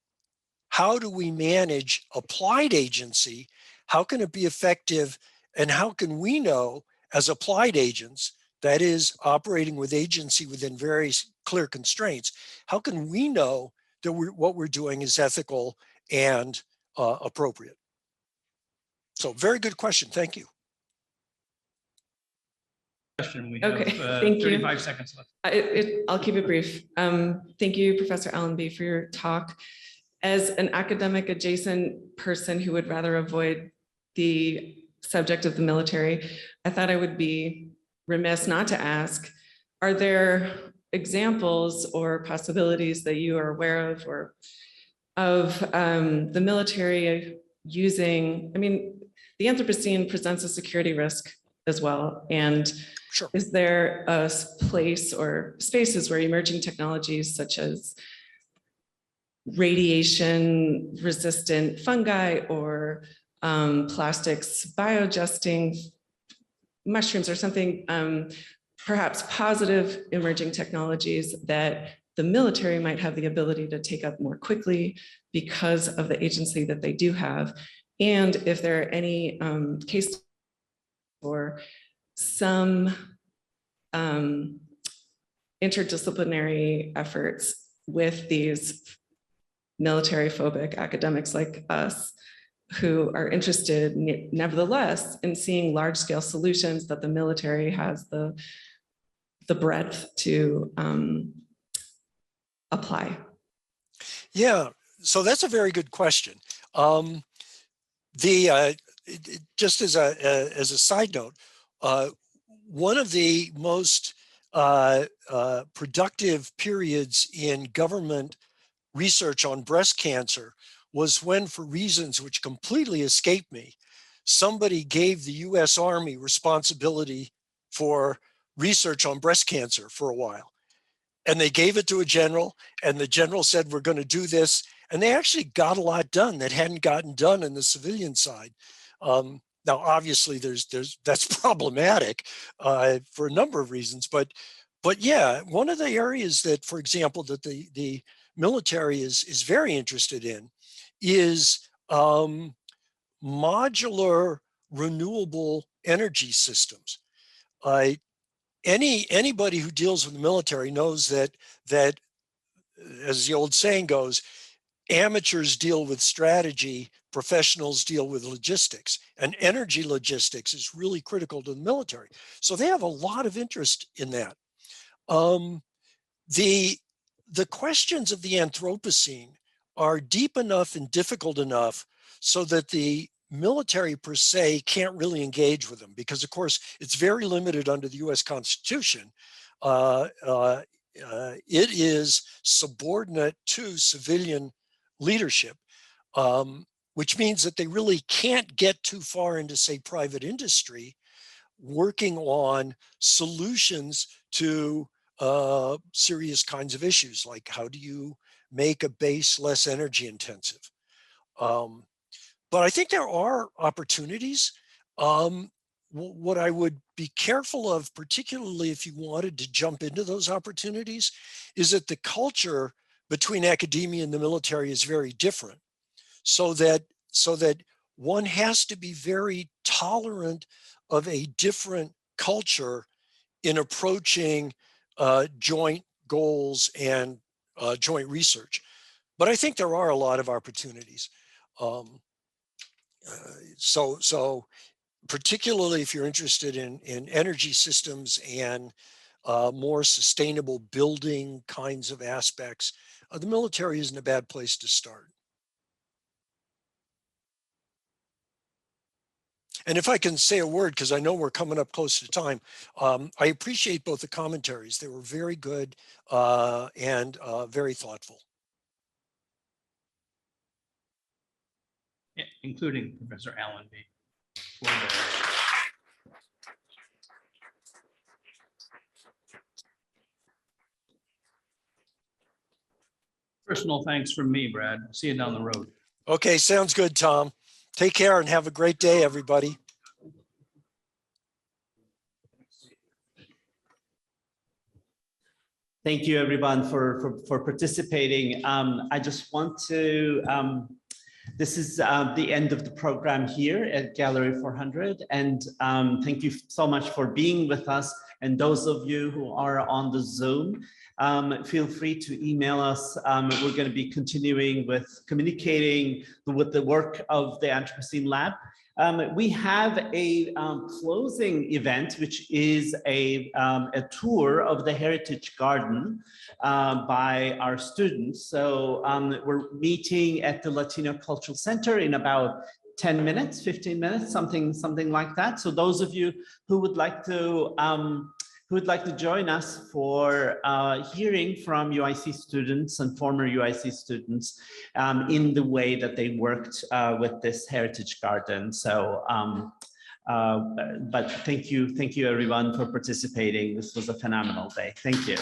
How do we manage applied agency? How can it be effective? And how can we know as applied agents, that is operating with agency within very clear constraints, how can we know that what we're doing is ethical and appropriate? So very good question. Thank you. Question. We have Okay, thank you. 35 seconds left. I'll keep it brief. Thank you, Professor Allenby, for your talk. As an academic adjacent person who would rather avoid the subject of the military, I thought I would be remiss not to ask, are there examples or possibilities that you are aware of, or of the military using, I mean, the Anthropocene presents a security risk as well. And Sure. Is there a place or spaces where emerging technologies such as radiation resistant fungi or plastics bioadjusting mushrooms or something, perhaps positive emerging technologies that the military might have the ability to take up more quickly because of the agency that they do have? And if there are any case for some interdisciplinary efforts with these military phobic academics like us, who are interested nevertheless in seeing large scale solutions that the military has the breadth to apply. Yeah, so that's a very good question. Just as a side note, one of the most productive periods in government research on breast cancer was when, for reasons which completely escape me, somebody gave the US Army responsibility for research on breast cancer for a while. And they gave it to a general, and the general said, we're going to do this. And they actually got a lot done that hadn't gotten done in the civilian side. Now, obviously, that's problematic for a number of reasons. But yeah, one of the areas that, for example, that the military is very interested in is modular renewable energy systems. Anybody who deals with the military knows that as the old saying goes, amateurs deal with strategy, professionals deal with logistics, and energy logistics is really critical to the military. So they have a lot of interest in that. The questions of the Anthropocene are deep enough and difficult enough so that the military per se can't really engage with them, because of course it's very limited under the US Constitution. It is subordinate to civilian leadership, which means that they really can't get too far into, say, private industry working on solutions to serious kinds of issues, like how do you make a base less energy intensive? But I think there are opportunities. What I would be careful of, particularly if you wanted to jump into those opportunities, is that the culture between academia and the military is very different. So that one has to be very tolerant of a different culture in approaching joint goals and joint research. But I think there are a lot of opportunities. So particularly if you're interested in energy systems and more sustainable building kinds of aspects, the military isn't a bad place to start. And if I can say a word, because I know we're coming up close to time, I appreciate both the commentaries. They were very good and very thoughtful. Yeah, including Professor Allenby. Personal thanks from me, Brad. See you down the road. Okay, sounds good, Tom. Take care and have a great day, everybody. Thank you, everyone, for participating. I just want to, this is the end of the program here at Gallery 400. And thank you so much for being with us. And those of you who are on the Zoom, feel free to email us. We're going to be continuing with communicating with the work of the Anthropocene Lab. We have a closing event, which is a tour of the Heritage Garden by our students. So we're meeting at the Latino Cultural Center in about 10 minutes, 15 minutes, something like that. So those of you who would like to join us for hearing from UIC students and former UIC students in the way that they worked with this Heritage Garden. So, but thank you everyone for participating. This was a phenomenal day. Thank you.